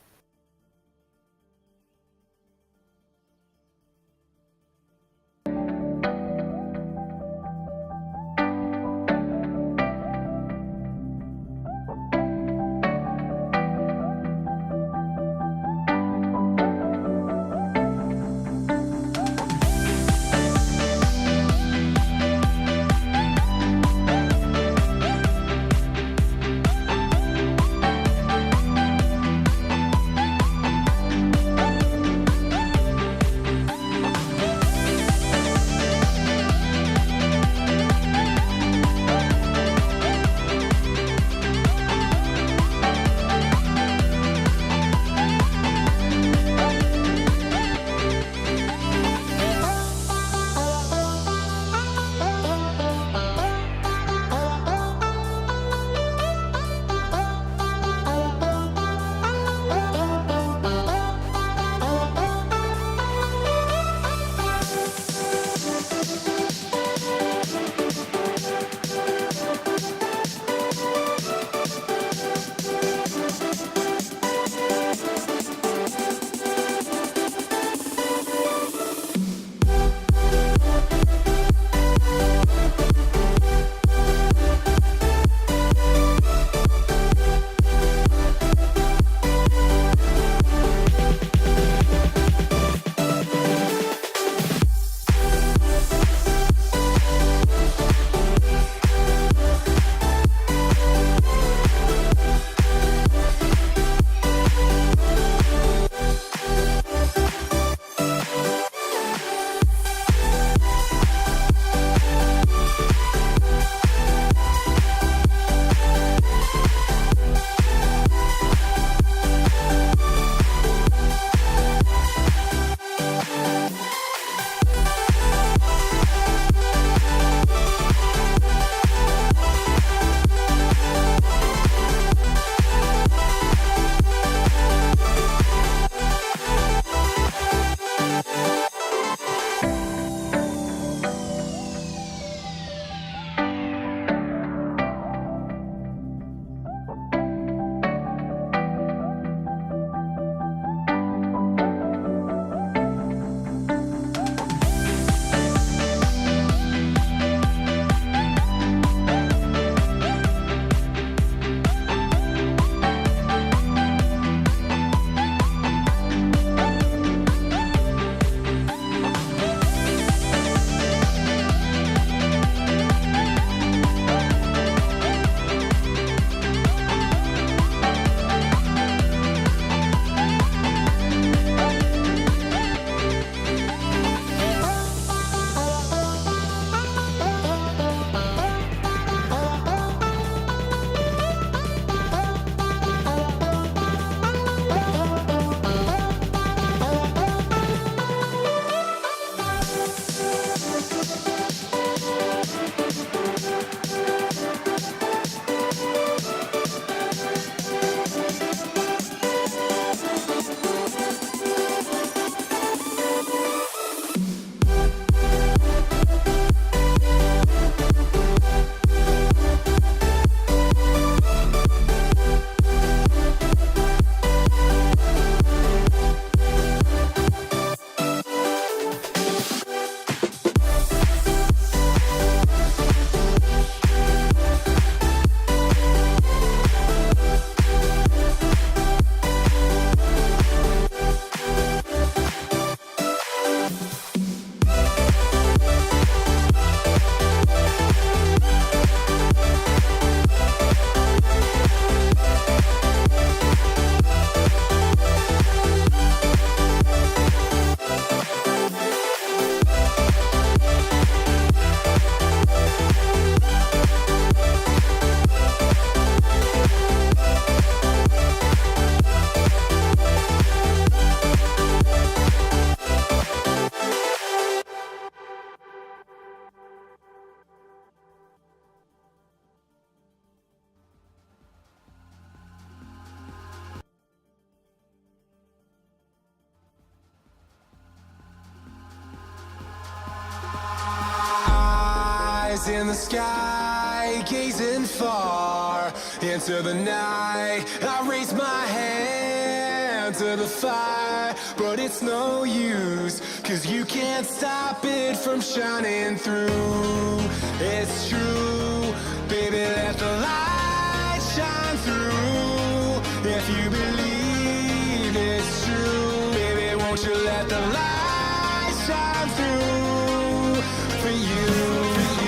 in the sky, gazing far into the night. I raise my hand to the fire, but it's no use, 'cause you can't stop it from shining through. It's true, baby, let the light shine through. If you believe it's true, baby, won't you let the light shine through for you, for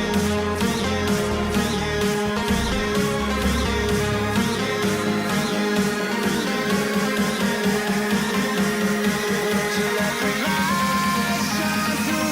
you, for you, for you, for you, for you, for you, for you, won't you let the light shine through?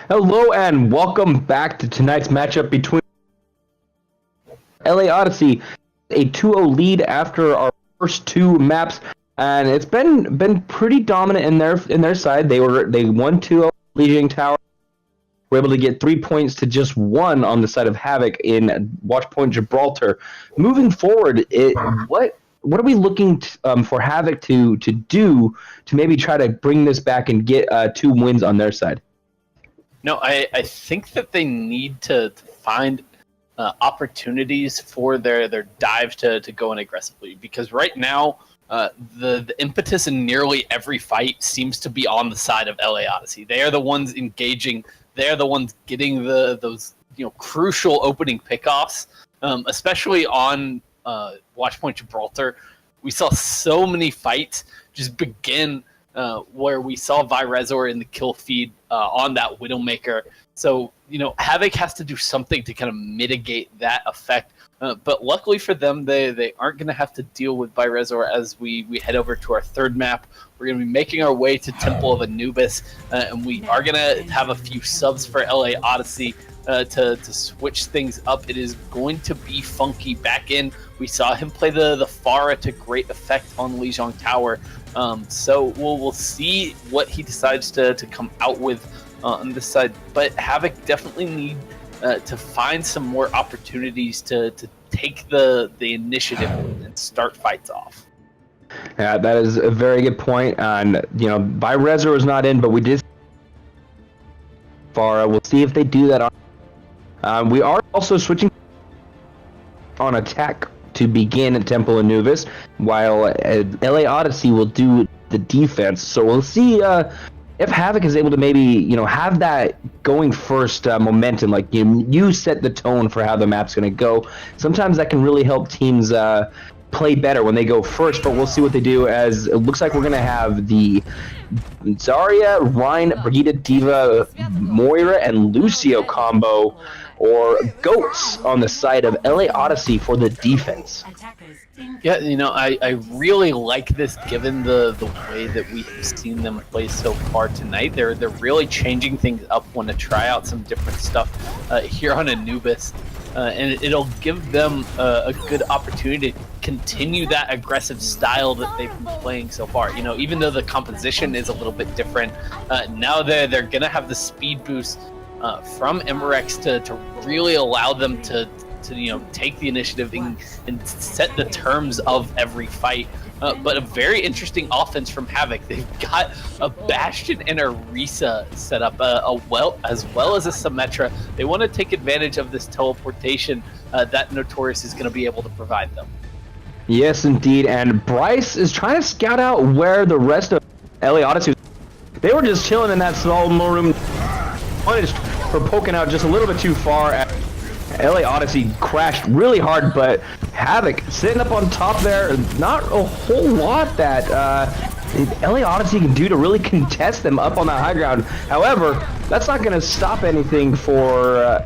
Hello and welcome back to tonight's matchup between LA Odyssey, a 2-0 lead after our first two maps, and it's been pretty dominant in their side. They won 2-0 Legion Tower. Were able to get 3 points to just 1 on the side of Havoc in Watchpoint Gibraltar. Moving forward, what are we looking for Havoc to do to maybe try to bring this back and get 2 wins on their side? No, I think that they need to find opportunities for their dive to go in aggressively, because right now the impetus in nearly every fight seems to be on the side of LA Odyssey. They are the ones engaging. They are the ones getting those crucial opening pickoffs, especially on Watchpoint Gibraltar. We saw so many fights just begin where we saw Virezor in the kill feed on that Widowmaker. So, Havoc has to do something to kind of mitigate that effect. But luckily for them, they aren't going to have to deal with Virezor as we head over to our third map. We're going to be making our way to Temple of Anubis, and we are going to have a few subs for LA Odyssey to switch things up. It is going to be Funky back in. We saw him play the Pharah to great effect on Legion Tower. So we'll see what he decides to come out with on this side. But Havoc definitely need to find some more opportunities to take the initiative and start fights off. Yeah, that is a very good point. And Virezor is not in, but we did Pharah. We'll see if they do that. We are also switching on attack to begin at Temple Anubis, while LA Odyssey will do the defense. So we'll see if Havoc is able to maybe have that going first momentum. Like you set the tone for how the map's going to go. Sometimes that can really help teams play better when they go first. But we'll see what they do, as it looks like we're going to have the Zarya, Rhine, Brigitte, Diva, Moira, and Lucio combo, or GOATs on the side of LA Odyssey for the defense. Yeah, I really like this, given the way that we've seen them play so far tonight. They're really changing things up, want to try out some different stuff here on Anubis, and it'll give them a good opportunity to continue that aggressive style that they've been playing so far. Even though the composition is a little bit different, now they're gonna have the speed boost from Emrex to really allow them to take the initiative and set the terms of every fight. But a very interesting offense from Havoc. They've got a Bastion and a Risa set up, as well as a Symmetra. They want to take advantage of this teleportation that Notorious is going to be able to provide them. Yes, indeed. And Bryce is trying to scout out where the rest of LA Odyssey. They were just chilling in that small room, punished for poking out just a little bit too far. LA Odyssey crashed really hard, but Havoc sitting up on top there. Not a whole lot that LA Odyssey can do to really contest them up on that high ground. However, that's not going to stop anything for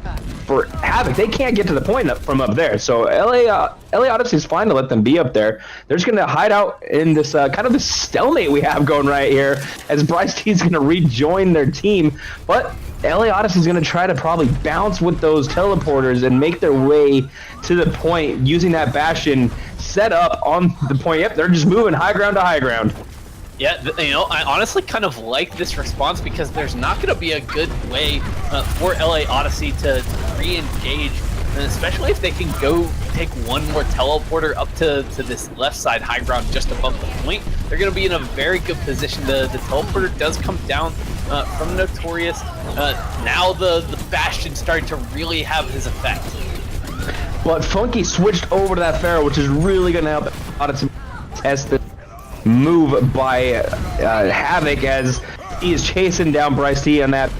Havoc. They can't get to the point from up there. So LA Odyssey is fine to let them be up there. They're just going to hide out in this kind of this stalemate we have going right here as Bryce T's going to rejoin their team. But LA Odyssey is going to try to probably bounce with those teleporters and make their way to the point using that Bastion set up on the point. Yep, they're just moving high ground to high ground. Yeah, you know, I honestly kind of like this response because there's not going to be a good way for LA Odyssey to re-engage, and especially if they can go take one more teleporter up to this left side high ground just above the point. They're going to be in a very good position. The teleporter does come down from Notorious. Now the Bastion starting to really have his effect. But Funky switched over to that Pharaoh, which is really going to help Odyssey test the move by Havoc as he is chasing down Bryce T on that.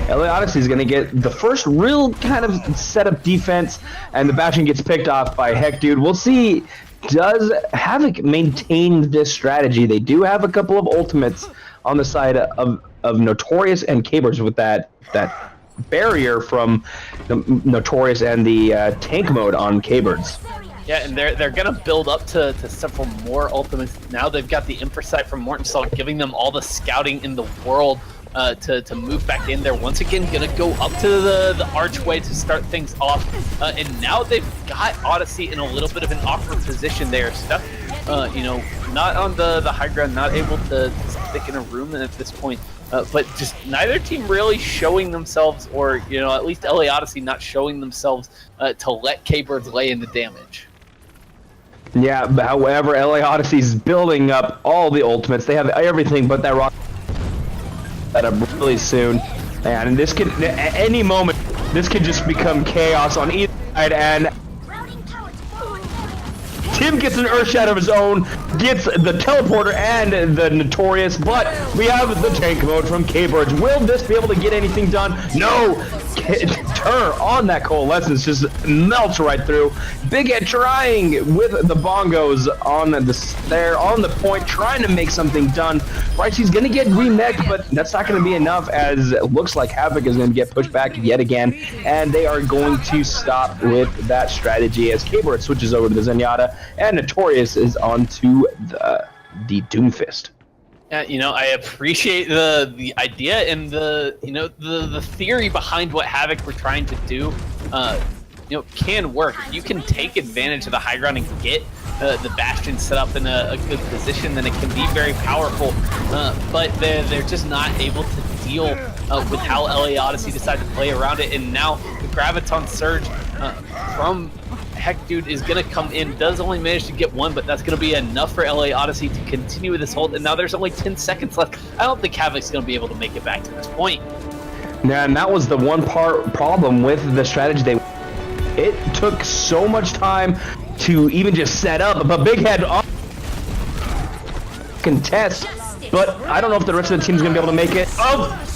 LA Odyssey is going to get the first real kind of setup defense, and the Bastion gets picked off by Heck Dude. We'll see, does Havoc maintain this strategy? They do have a couple of ultimates on the side of Notorious and Cabers with that barrier from the Notorious and the tank mode on Cabers. Yeah, and they're gonna build up to several more ultimates. Now they've got the Impresight from Mortensol, giving them all the scouting in the world to move back in. They're once again gonna go up to the archway to start things off, and now they've got Odyssey in a little bit of an awkward position. They are stuck, you know, not on the high ground, not able to stick in a room at this point. But just neither team really showing themselves, or you know, at least LA Odyssey not showing themselves to let K-Birds lay in the damage. Yeah, but however, LA Odyssey's building up all the ultimates. They have everything but that rock that up really soon. And this could, at any moment, this could just become chaos on either side. And Tim gets an Earthshot of his own, gets the teleporter and the Notorious, but we have the tank mode from K-Birds. Will this be able to get anything done? No! Turn on that Coalescence, just melts right through. Big Head trying with the bongos on the point, trying to make something done. Brycey's gonna get remeked, but that's not gonna be enough, as it looks like Havoc is gonna get pushed back yet again, and they are going to stop with that strategy as K-Bird switches over to the Zenyatta, and Notorious is on to the Doomfist. Yeah, you know, I appreciate the idea and the theory behind what Havoc were trying to do. You know, can work. If you can take advantage of the high ground and get the Bastion set up in a good position, then it can be very powerful. But they're just not able to deal with how LA Odyssey decided to play around it. And now the Graviton Surge from Heck Dude is going to come in, does only manage to get one, but that's going to be enough for LA Odyssey to continue with this hold, and now there's only 10 seconds left. I don't think Havoc's going to be able to make it back to this point. Yeah, and that was the one problem with the strategy. It took so much time to even just set up, but Big Head contest, but I don't know if the rest of the team's going to be able to make it. Oh!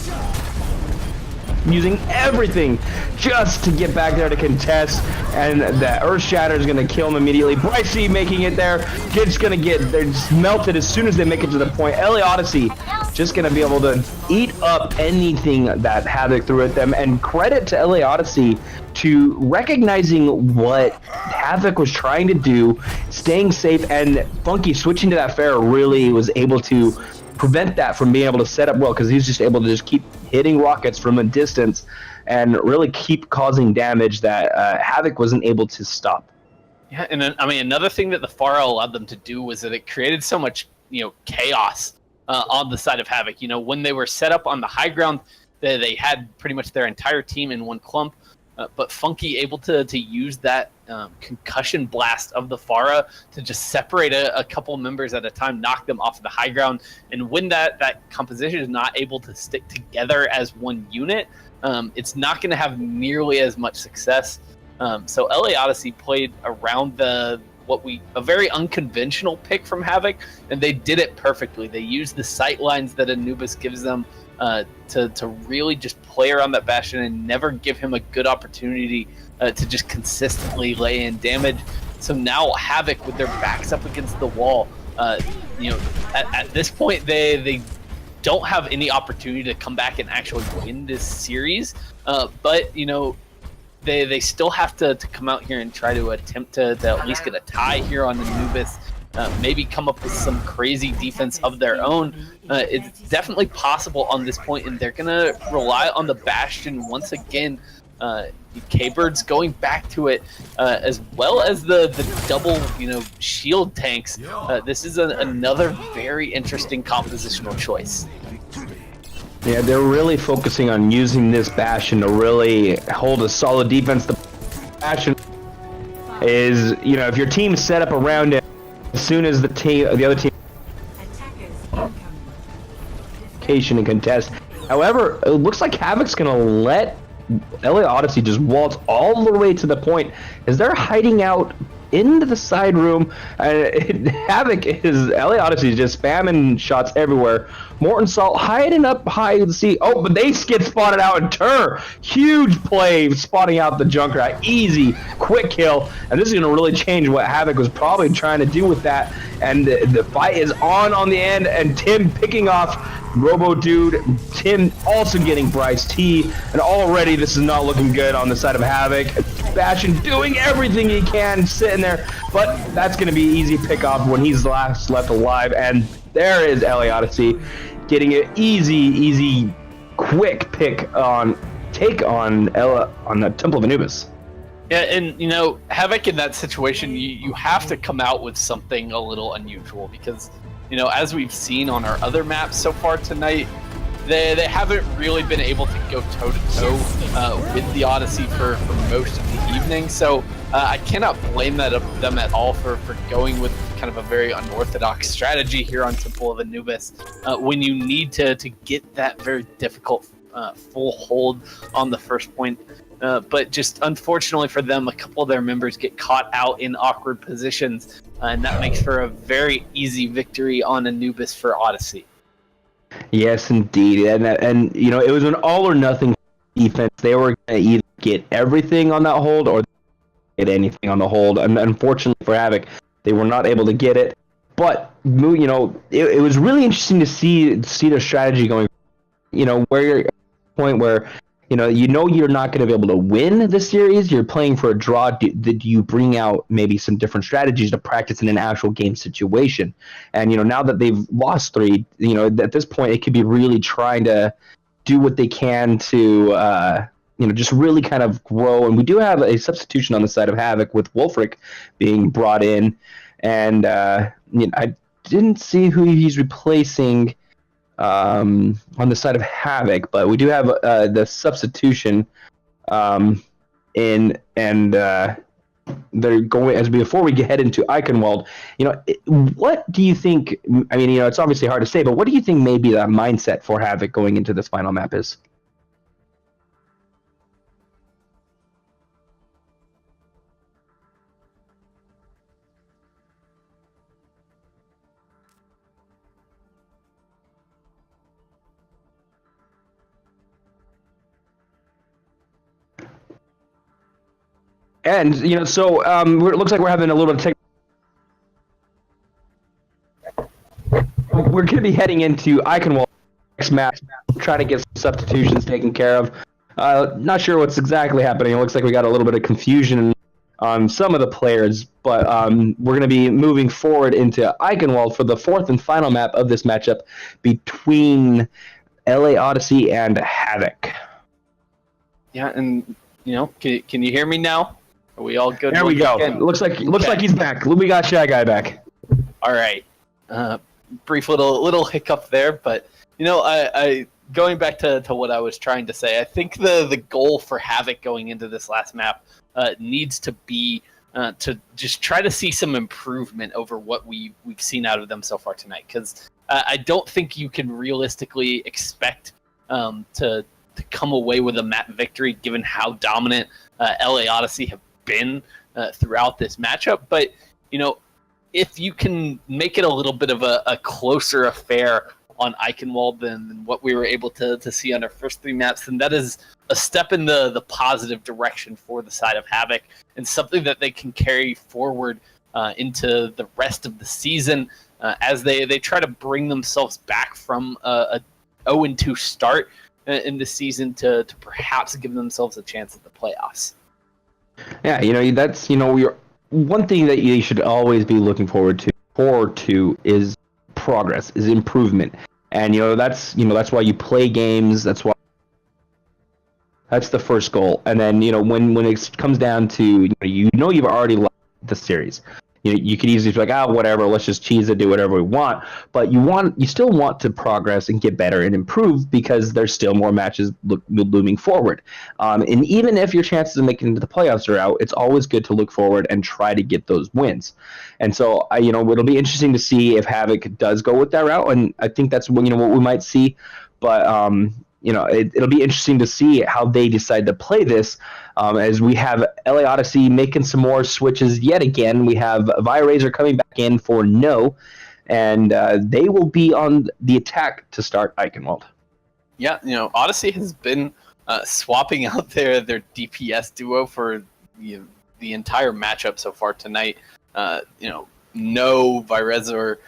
Using everything just to get back there to contest, and the Earth Shatter is going to kill him immediately. Brycey making it there, they're just melted as soon as they make it to the point. LA Odyssey just going to be able to eat up anything that Havoc threw at them, and credit to LA Odyssey to recognizing what Havoc was trying to do, staying safe, and Funky switching to that Pharaoh really was able to prevent that from being able to set up well, because he's just able to just keep hitting rockets from a distance and really keep causing damage that Havoc wasn't able to stop. Yeah, and then, I mean, another thing that the Pharaoh allowed them to do was that it created so much, you know, chaos on the side of Havoc. You know, when they were set up on the high ground, they had pretty much their entire team in one clump. But Funky able to use that concussion blast of the Pharah to just separate a couple members at a time, knock them off the high ground. And when that composition is not able to stick together as one unit, it's not going to have nearly as much success. So LA Odyssey played around a very unconventional pick from Havoc, and they did it perfectly. They used the sight lines that Anubis gives them to really just play around that Bastion and never give him a good opportunity to just consistently lay in damage. So now Havoc, with their backs up against the wall, at this point they don't have any opportunity to come back and actually win this series. But they still have to come out here and try to attempt to at least get a tie here on Anubis. Maybe come up with some crazy defense of their own. It's definitely possible on this point, and they're gonna rely on the Bastion once again. K-Bird's going back to it, as well as the double shield tanks. This is another very interesting compositional choice. Yeah, they're really focusing on using this Bastion to really hold a solid defense. The Bastion is, if your team's set up around it, as soon as the other team and contest. However, it looks like Havoc's gonna let LA Odyssey just waltz all the way to the point as they're hiding out into the side room. Havoc is LA Odyssey is just spamming shots everywhere. Morton Salt hiding up high to see. Oh, but they get spotted out in turn. Huge play spotting out the Junkrat. Easy, quick kill. And this is going to really change what Havoc was probably trying to do with that. And the fight is on the end, and Tim picking off Robo Dude. Tim also getting Bryce T. And already this is not looking good on the side of Havoc. Bastion doing everything he can, sitting there. But that's going to be easy pick off when he's last left alive. And there is LA Odyssey getting an easy, quick take on the Temple of Anubis. Yeah, and Havoc in that situation, you have to come out with something a little unusual because, as we've seen on our other maps so far tonight, they haven't really been able to go toe-to-toe with the Odyssey for most of the evening. So I cannot blame them at all for going with kind of a very unorthodox strategy here on Temple of Anubis when you need to get that very difficult full hold on the first point. But just unfortunately for them, a couple of their members get caught out in awkward positions, and that makes for a very easy victory on Anubis for Odyssey. Yes, indeed, and it was an all or nothing defense. They were going to either get everything on that hold or get anything on the hold. And unfortunately for Havoc, they were not able to get it. But it was really interesting to see their strategy going. Where you're at a point where you're not going to be able to win the series. You're playing for a draw. Do you bring out maybe some different strategies to practice in an actual game situation? And now that they've lost 3, at this point it could be really trying to do what they can to just really kind of grow. And we do have a substitution on the side of Havoc with Wolfric being brought in, and I didn't see who he's replacing on the side of Havoc, but we do have the substitution in, and they're going as before we head into Eichenwald. What do you think? I mean, it's obviously hard to say, but what do you think maybe that mindset for Havoc going into this final map is? And so it looks like we're having a little bit of we're going to be heading into Eichenwald next map, trying to get some substitutions taken care of. Not sure what's exactly happening. It looks like we got a little bit of confusion on some of the players, but we're going to be moving forward into Eichenwald for the 4th and final map of this matchup between LA Odyssey and Havoc. Yeah, and can you hear me now? Are we all good? There we go. Looks like he's back. We got Shy Guy back. All right. Brief little hiccup there, but I going back to what I was trying to say. I think the goal for Havoc going into this last map needs to be to just try to see some improvement over what we've seen out of them so far tonight. Because I don't think you can realistically expect to come away with a map victory, given how dominant LA Odyssey have been throughout this matchup. But if you can make it a little bit of a closer affair on Eichenwald than what we were able to see on our first 3 maps, then that is a step in the positive direction for the side of Havoc, and something that they can carry forward into the rest of the season as they try to bring themselves back from a 0-2 start in the season to perhaps give themselves a chance at the playoffs. Yeah, that's one thing that you should always be looking forward to is progress, is improvement. And that's why you play games. That's the first goal. And then when it comes down to you've already lost the series. You could easily be like, whatever, let's just cheese it, do whatever we want. But you still want to progress and get better and improve, because there's still more matches looming forward. And even if your chances of making it into the playoffs are out, it's always good to look forward and try to get those wins. And so, it'll be interesting to see if Havoc does go with that route, and I think that's what we might see. But it'll be interesting to see how they decide to play this. As we have LA Odyssey making some more switches yet again. We have Vi-Razor coming back in for No, and they will be on the attack to start Eichenwald. Yeah, Odyssey has been swapping out their DPS duo for the entire matchup so far tonight. No, Vi-Razor,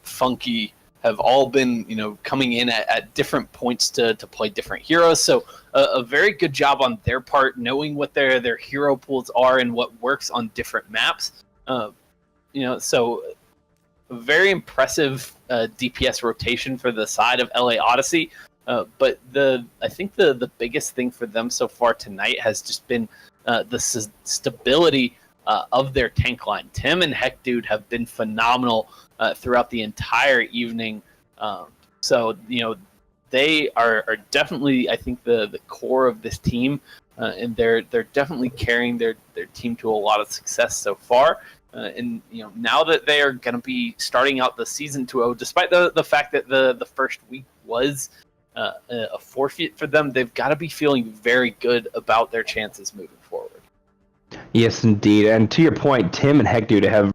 Funky have all been, coming in at different points to play different heroes. So a very good job on their part, knowing what their hero pools are and what works on different maps. So a very impressive DPS rotation for the side of LA Odyssey. But I think the biggest thing for them so far tonight has just been the stability of their tank line. Tim and Heckdude have been phenomenal throughout the entire evening. So they are definitely, I think, the core of this team, and they're definitely carrying their team to a lot of success so far. And now that they are going to be starting out the season 2-0, despite the fact that the first week was a forfeit for them, they've got to be feeling very good about their chances moving forward. Yes, indeed. And to your point, Tim and Heckdude have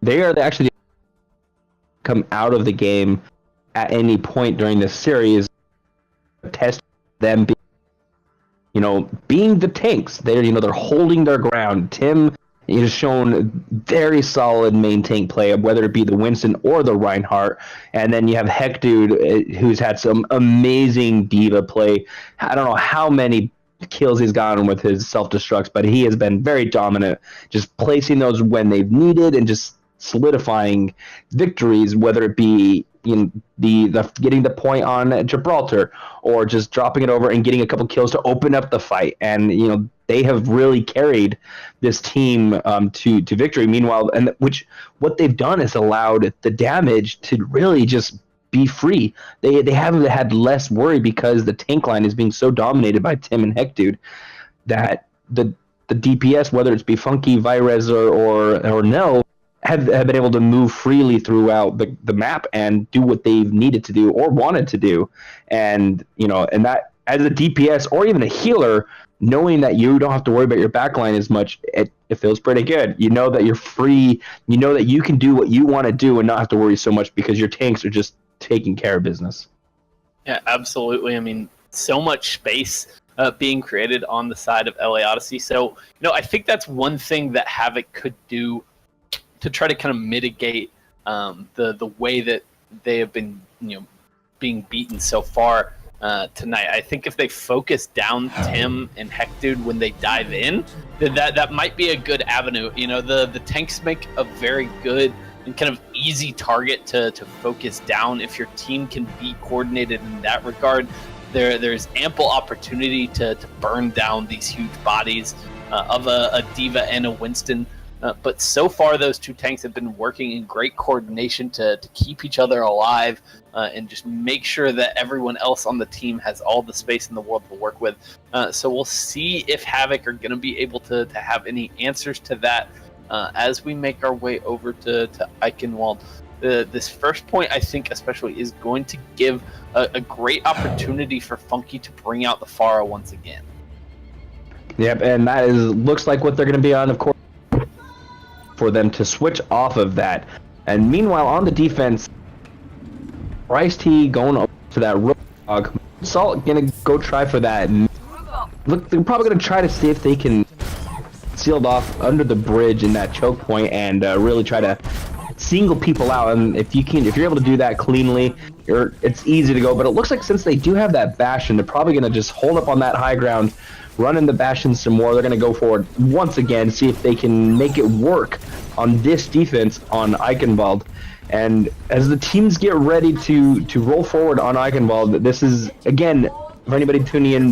they are actually come out of the game at any point during this series. Test them being the tanks. They're holding their ground. Tim has shown very solid main tank play, whether it be the Winston or the Reinhardt. And then you have Heckdude, who's had some amazing diva play. I don't know how many kills he's gotten with his self-destructs, but he has been very dominant, just placing those when they've needed and just solidifying victories, whether it be the getting the point on Gibraltar or just dropping it over and getting a couple kills to open up the fight. And they have really carried this team to victory. Meanwhile, what they've done is allowed the damage to really just be free. They haven't had less worry because the tank line is being so dominated by Tim and Heckdude that the DPS, whether it's be Funky, Vi-Razor, or No, have been able to move freely throughout the map and do what they've needed to do or wanted to do. And and that, as a DPS or even a healer, knowing that you don't have to worry about your backline as much, it feels pretty good. You know that you're free. You know that you can do what you want to do and not have to worry so much because your tanks are just taking care of business. Yeah, absolutely. I mean, so much space being created on the side of LA Odyssey. So, I think that's one thing that Havoc could do to try to kind of mitigate the way that they have been, being beaten so far tonight. I think if they focus down Tim and Heckdude when they dive in, then that might be a good avenue. The tanks make a very good and kind of easy target to focus down. If your team can be coordinated in that regard, there's ample opportunity to burn down these huge bodies of a Diva and a Winston. But so far, those two tanks have been working in great coordination to keep each other alive and just make sure that everyone else on the team has all the space in the world to work with. So we'll see if Havoc are going to be able to have any answers to that as we make our way over to Eichenwald. this first point, I think especially, is going to give a great opportunity for Funky to bring out the Pharah once again. Yep, and that looks like what they're going to be on, of course, for them to switch off of that. And meanwhile, on the defense, Bryce T going up to that Roadhog. Salt going to go try for that. Look, they're probably going to try to see if they can seal it off under the bridge in that choke point and really try to single people out. And if you're able to do that cleanly, it's easy to go. But it looks like since they do have that Bastion, they're probably going to just hold up on that high ground, run in the Bastion some more. They're going to go forward once again, see if they can make it work on this defense on Eichenwald. And as the teams get ready to roll forward on Eichenwald, this is, again, for anybody tuning in,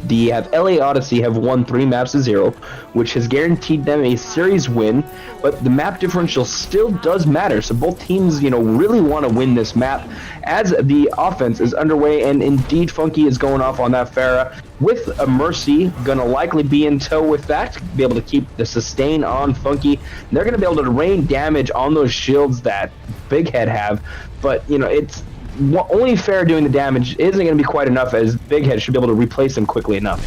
the LA Odyssey have won 3 maps to 0, which has guaranteed them a series win, but the map differential still does matter. So both teams, really want to win this map as the offense is underway, and indeed Funky is going off on that Pharah with a Mercy, gonna likely be in tow with that, be able to keep the sustain on Funky. They're gonna be able to rain damage on those shields that Big Head have, but it's only Pharah doing the damage isn't going to be quite enough, as Big Head should be able to replace him quickly enough.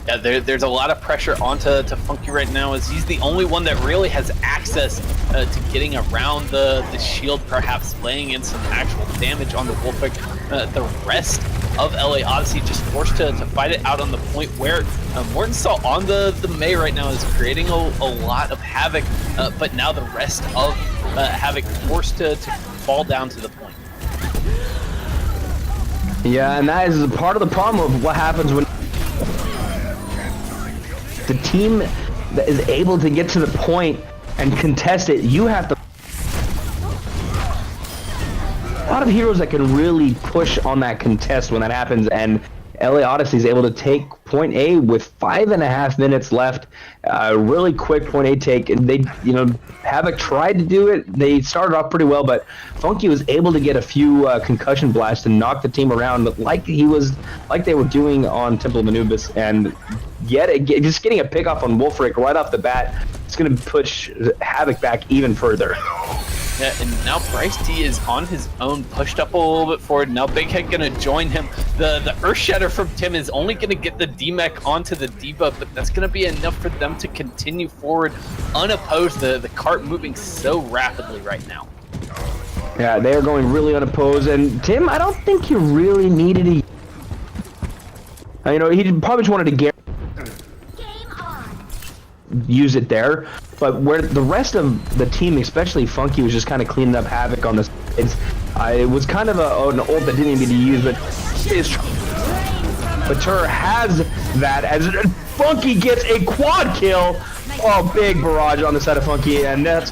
Yeah, there's a lot of pressure onto Funky right now, as he's the only one that really has access to getting around the shield, perhaps laying in some actual damage on the Wolfwick. The rest of LA Odyssey just forced to fight it out on the point where Mortensalt on the Mei right now is creating a lot of havoc, but now the rest of Havoc forced to fall down to the point. Yeah, and that is part of the problem of what happens when the team that is able to get to the point and contest it. You have to a lot of heroes that can really push on that contest when that happens, and LA Odyssey is able to take point A with 5.5 minutes left. Really quick point A take. They, Havoc tried to do it. They started off pretty well, but Funky was able to get a few concussion blasts and knock the team around, like they were doing on Temple of Anubis. And yet, just getting a pick off on Wolfric right off the bat, it's going to push Havoc back even further. Yeah, and now Bryce T is on his own, pushed up a little bit forward. Now Big Head gonna join him. The Earth Shatter from Tim is only gonna get the D-Mech onto the debuff, but that's gonna be enough for them to continue forward unopposed. The cart moving so rapidly right now. Yeah, they are going really unopposed, and Tim, I don't think he really needed he probably just wanted to get use it there, but where the rest of the team, especially Funky, was just kind of cleaning up Havoc on this. It was kind of an ult that didn't need to use, but Tur has that as Funky gets a quad kill. Oh, big barrage on the side of Funky, and that's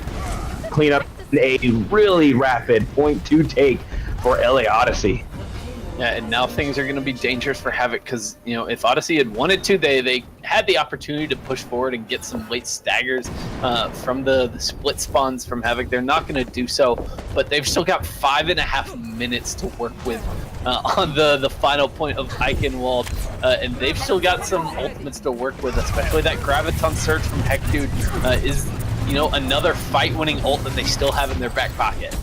clean up a really rapid .2 take for LA Odyssey. Yeah, and now things are going to be dangerous for Havoc, because if Odyssey had wanted to, they had the opportunity to push forward and get some late staggers from the split spawns from Havoc. They're not going to do so, but they've still got 5.5 minutes to work with on the final point of Eichenwald, and they've still got some ultimates to work with, especially that Graviton Surge from Hekdude is another fight-winning ult that they still have in their back pocket.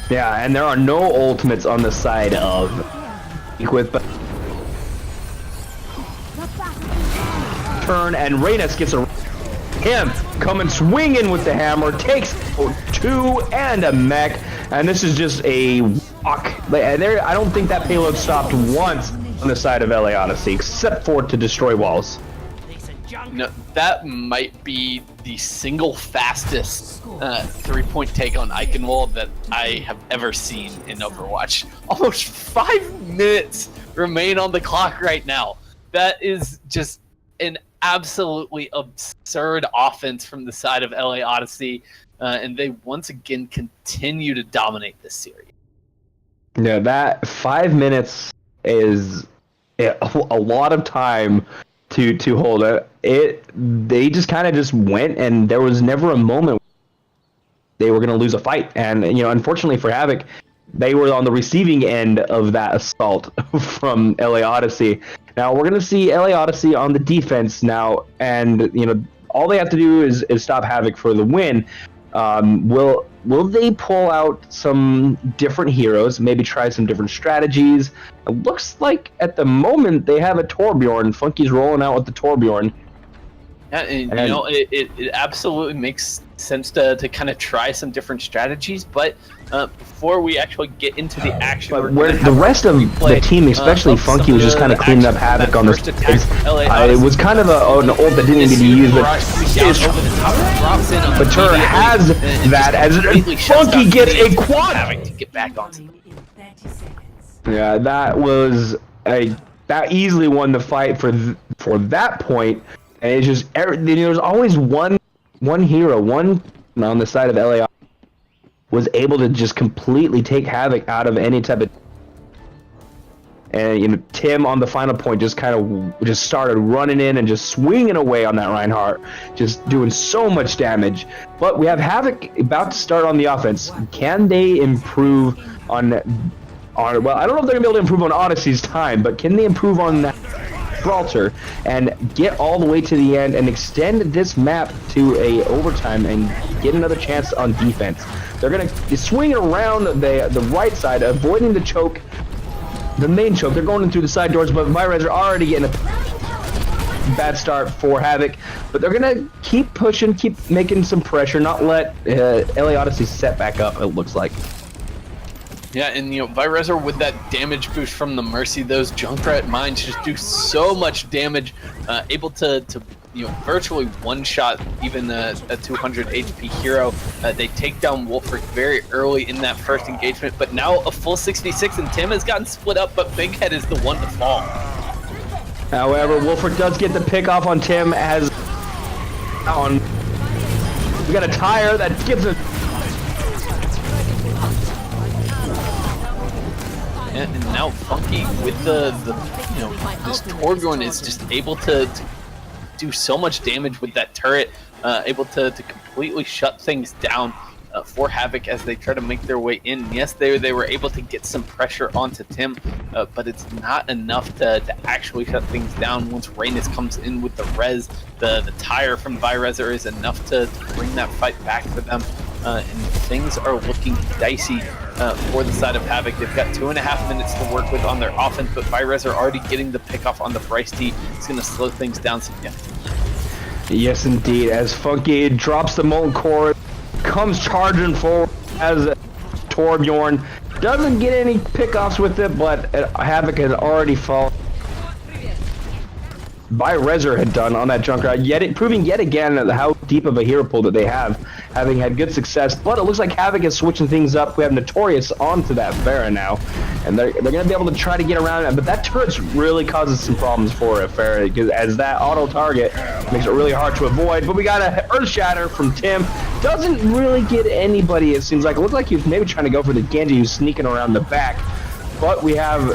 Yeah, and there are no ultimates on the side of turn, and Reynes gets him coming swinging with the hammer, takes 2 and a mech, and this is just a walk. I don't think that payload stopped once on the side of LA Odyssey, except for to destroy walls. No, that might be the single fastest 3-point take on Eichenwald that I have ever seen in Overwatch. Almost 5 minutes remain on the clock right now. That is just an absolutely absurd offense from the side of LA Odyssey, and they once again continue to dominate this series. Yeah, that 5 minutes is a lot of time to hold it. They just kind of just went, and there was never a moment they were going to lose a fight. And unfortunately for Havoc, they were on the receiving end of that assault from LA Odyssey. Now we're going to see LA Odyssey on the defense now, and all they have to do is stop Havoc for the win. Will they pull out some different heroes? Maybe try some different strategies. It looks like at the moment they have a Torbjorn. Funky's rolling out with the Torbjorn. Yeah, and you know, it absolutely makes sense to kind of try some different strategies, but before we actually get into the action, but where the rest of the team, especially Funky, was just kind of cleaning up Havoc on the stage. It was kind of an ult that didn't even get used, but Tur has that as Funky gets a quad. Having to get back onto. Yeah, that was that easily won the fight for that point. And it's just there's always one hero, one on the side of LA was able to just completely take Havoc out of any type of. And you know, Tim on the final point just kind of just started running in and just swinging away on that Reinhardt, just doing so much damage. But we have Havoc about to start on the offense. Can they improve on? Well, I don't know if they're gonna be able to improve on Odyssey's time, but can they improve on that Gibraltar and get all the way to the end and extend this map to a overtime and get another chance on defense? They're gonna swing around the right side, avoiding the choke, the main choke. They're going in through the side doors, but Virez are already getting a bad start for Havoc. But they're gonna keep pushing, keep making some pressure, not let LA Odyssey set back up. It looks like. Yeah, and you know, Virezor with that damage boost from the Mercy, those Junkrat mines just do so much damage, able to you know, virtually one-shot even a 200 HP hero. They take down Wolfric very early in that first engagement, but now a full 66, and Tim has gotten split up, but Big Head is the one to fall. However, Wolfric does get the pick off on Tim as on. We got a tire that gives him. And now Funky with the you know, this Torbjorn is just able to do so much damage with that turret, able to completely shut things down for Havoc as they try to make their way in. Yes, they were able to get some pressure onto Tim, but it's not enough to actually shut things down. Once Reynes comes in with the res, the tire from Virezor is enough to bring that fight back for them. And things are looking dicey for the side of Havoc. They've got 2.5 minutes to work with on their offense, but Virez are already getting the pick off on the Bryce T. It's going to slow things down significantly. Yes, indeed. As Funky drops the Molten Core, comes charging forward as Torbjorn. Doesn't get any pickoffs with it, but Havoc has already fallen. Virezor had done on that Junkrat, proving yet again how deep of a hero pool that they have, having had good success. But it looks like Havoc is switching things up. We have Notorious onto that Pharah now, and they're going to be able to try to get around it. But that turret really causes some problems for Pharah, because as that auto target makes it really hard to avoid. But we got a Earth Shatter from Tim. Doesn't really get anybody, it seems like. It looks like he was maybe trying to go for the Genji, who's sneaking around the back. But we have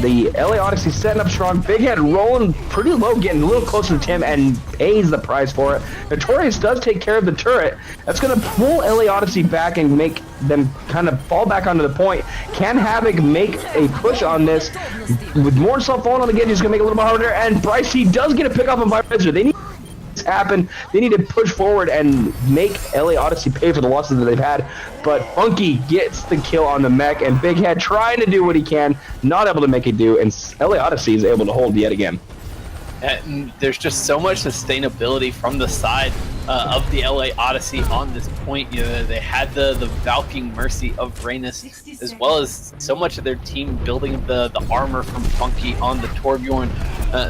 the LA Odyssey setting up strong. Big Head rolling pretty low, getting a little closer to Tim, and pays the price for it. Notorious does take care of the turret. That's going to pull LA Odyssey back and make them kind of fall back onto the point. Can Havoc make a push on this? With more stuff falling on the Genji, it's going to make it a little bit harder. And Bryce, he does get a pick off on Virezor. They need happen. They need to push forward and make LA Odyssey pay for the losses that they've had. But Funky gets the kill on the mech, and Big Head trying to do what he can, not able to make it do, and LA Odyssey is able to hold yet again. And there's just so much sustainability from the side of the LA Odyssey on this point. You know, they had the Valking Mercy of Reynes, as well as so much of their team building the armor from Funky on the Torbjorn.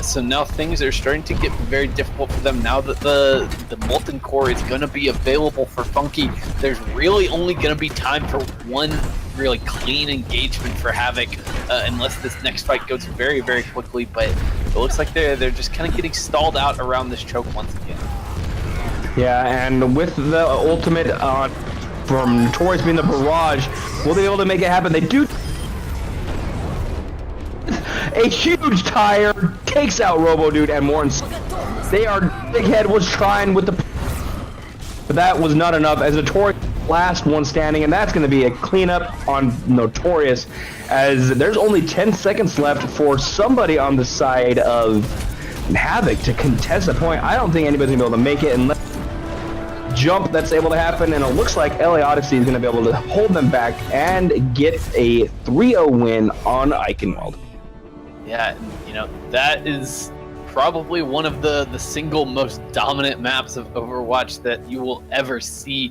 So now things are starting to get very difficult for them. Now that the Molten Core is going to be available for Funky, there's really only going to be time for one really clean engagement for Havoc, unless this next fight goes very, very quickly. But it looks like they're just kind of getting stalled out around this choke once again. Yeah, and with the ultimate from Notorious being the barrage, will they be able to make it happen? They do. A huge tire takes out Robo Dude and more. Big Head was trying with the, but that was not enough as Notorious last one standing, and that's going to be a cleanup on Notorious, as there's only 10 seconds left for somebody on the side of Havoc to contest the point. I don't think anybody's going to be able to make it unless jump that's able to happen, and it looks like LA Odyssey is going to be able to hold them back and get a 3-0 win on Eichenwald. Yeah, that is probably one of the single most dominant maps of Overwatch that you will ever see.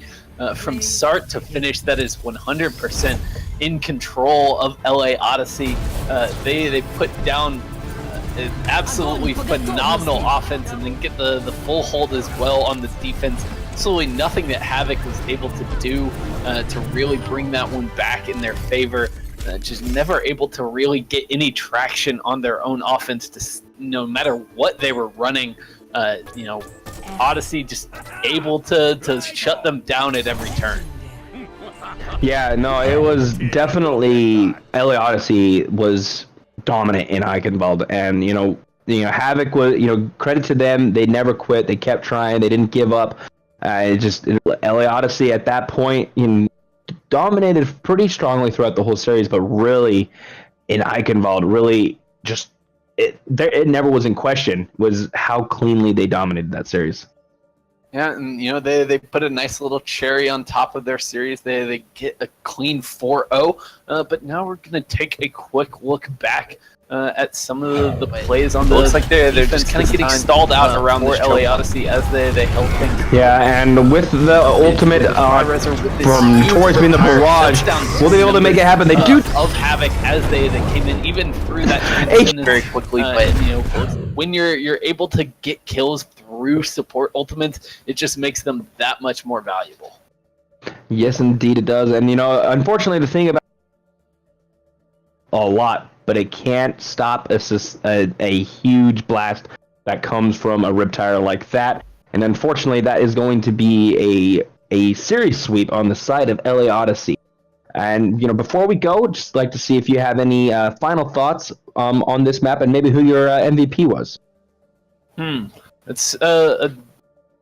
From start to finish, that is 100% in control of LA Odyssey. They put down an absolutely phenomenal offense and then get the full hold as well on the defense. Absolutely nothing that Havoc was able to do to really bring that one back in their favor. Just never able to really get any traction on their own offense, no matter what they were running. Odyssey just able to shut them down at every turn. Yeah, no, it was definitely LA Odyssey was dominant in Eichenwald, and Havoc was, credit to them, they never quit, they kept trying, they didn't give up. LA Odyssey at that point dominated pretty strongly throughout the whole series, but really in Eichenwald, really just it never was in question was how cleanly they dominated that series. Yeah, and they put a nice little cherry on top of their series. They get a clean 4-0, but now we're gonna take a quick look back at some of the plays on the. Looks like they're just kind of getting stalled out around the LA Odyssey as they held things. Yeah, and with the ultimate from Torres being the barrage, will they be able to make it happen? They do. Of Havoc as they came in, even through that transition very quickly. But when you're able to get kills through support ultimates, it just makes them that much more valuable. Yes, indeed it does. And unfortunately, the thing about a lot, but it can't stop a huge blast that comes from a Riptire like that. And unfortunately, that is going to be a series sweep on the side of LA Odyssey. And before we go, just like to see if you have any final thoughts on this map and maybe who your MVP was. It's a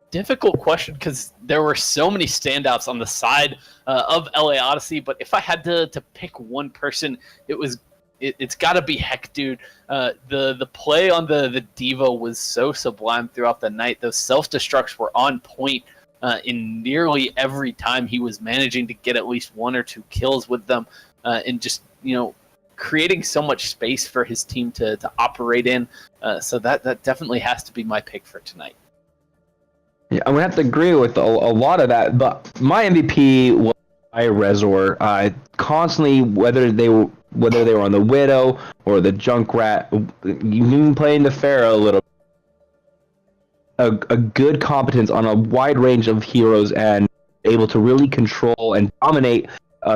difficult question because there were so many standouts on the side of LA Odyssey. But if I had to pick one person, it's got to be Heck Dude. The play on the Diva was so sublime throughout the night. Those self-destructs were on point in nearly every time he was managing to get at least 1 or 2 kills with them, and just creating so much space for his team to operate in. So that definitely has to be my pick for tonight. Yeah, I'm gonna have to agree with a lot of that, but my MVP was by Resor. Constantly, whether they were on the Widow or the Junkrat, even playing the Pharaoh a little. A good competence on a wide range of heroes and able to really control and dominate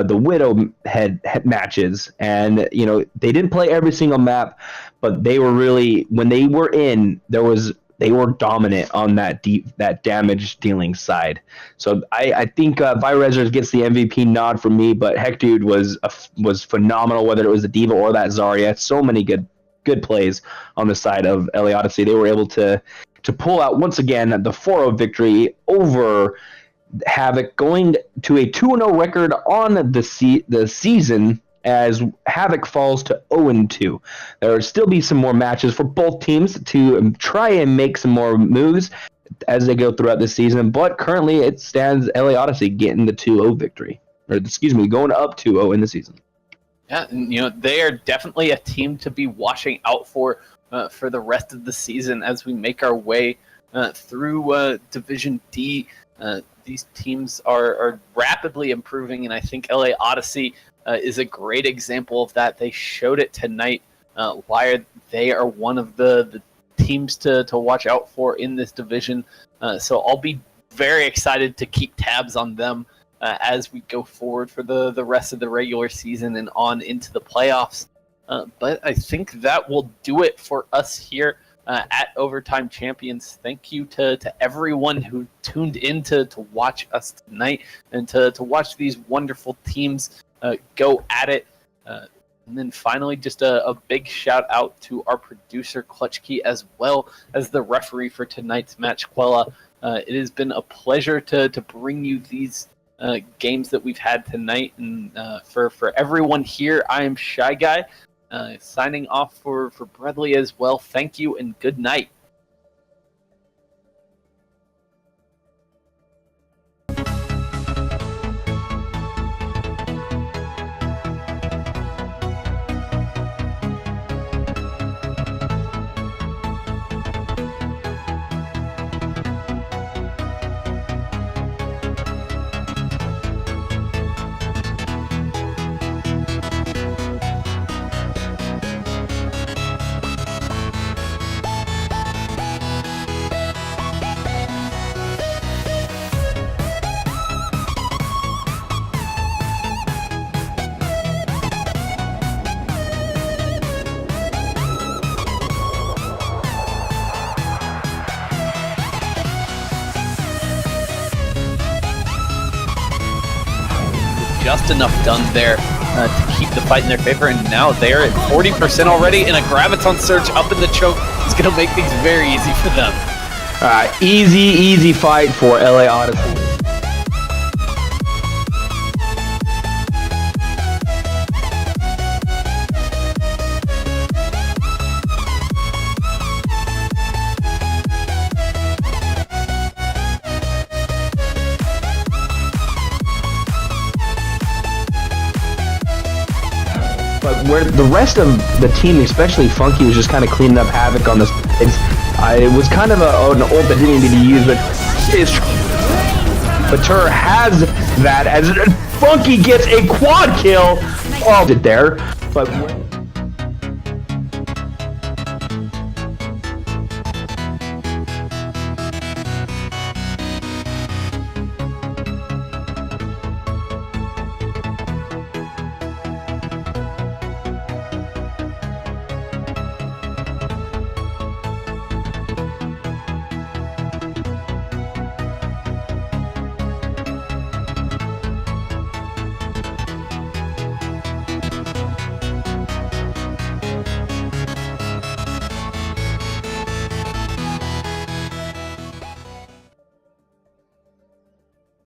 the Widow head matches. And they didn't play every single map, but they were really, when they were in, they were dominant on that damage dealing side. So I think Virezor gets the MVP nod from me, but Heck Dude was phenomenal, whether it was the Diva or that Zarya. So many good plays on the side of LA Odyssey. They were able to pull out once again the 4-0 victory over Havoc, going to a 2-0 record on the season as Havoc falls to 0-2. There will still be some more matches for both teams to try and make some more moves as they go throughout the season, but currently it stands LA Odyssey getting the 2-0 victory. Or excuse me, going up 2-0 in the season. Yeah, and, they are definitely a team to be watching out for the rest of the season as we make our way through Division D. These teams are rapidly improving, and I think LA Odyssey is a great example of that. They showed it tonight why they are one of the teams to watch out for in this division. So I'll be very excited to keep tabs on them as we go forward for the rest of the regular season and on into the playoffs. But I think that will do it for us here at Overtime Champions. Thank you to everyone who tuned in to watch us tonight and to watch these wonderful teams go at it. And then finally, just a big shout out to our producer, Clutchkey, as well as the referee for tonight's match, Quella. It has been a pleasure to bring you these games that we've had tonight. And for everyone here, I am Shy Guy. Signing off for Bradley as well. Thank you and good night. just enough done there to keep the fight in their favor, and now they're at 40% already, and a Graviton Surge up in the choke is going to make things very easy for them. Easy fight for LA Odyssey. But where the rest of the team, especially Funky, was just kind of cleaning up Havoc on this. It was kind of an ult that didn't need to be used, but Tur has that as Funky gets a quad kill. Oh, it there, but.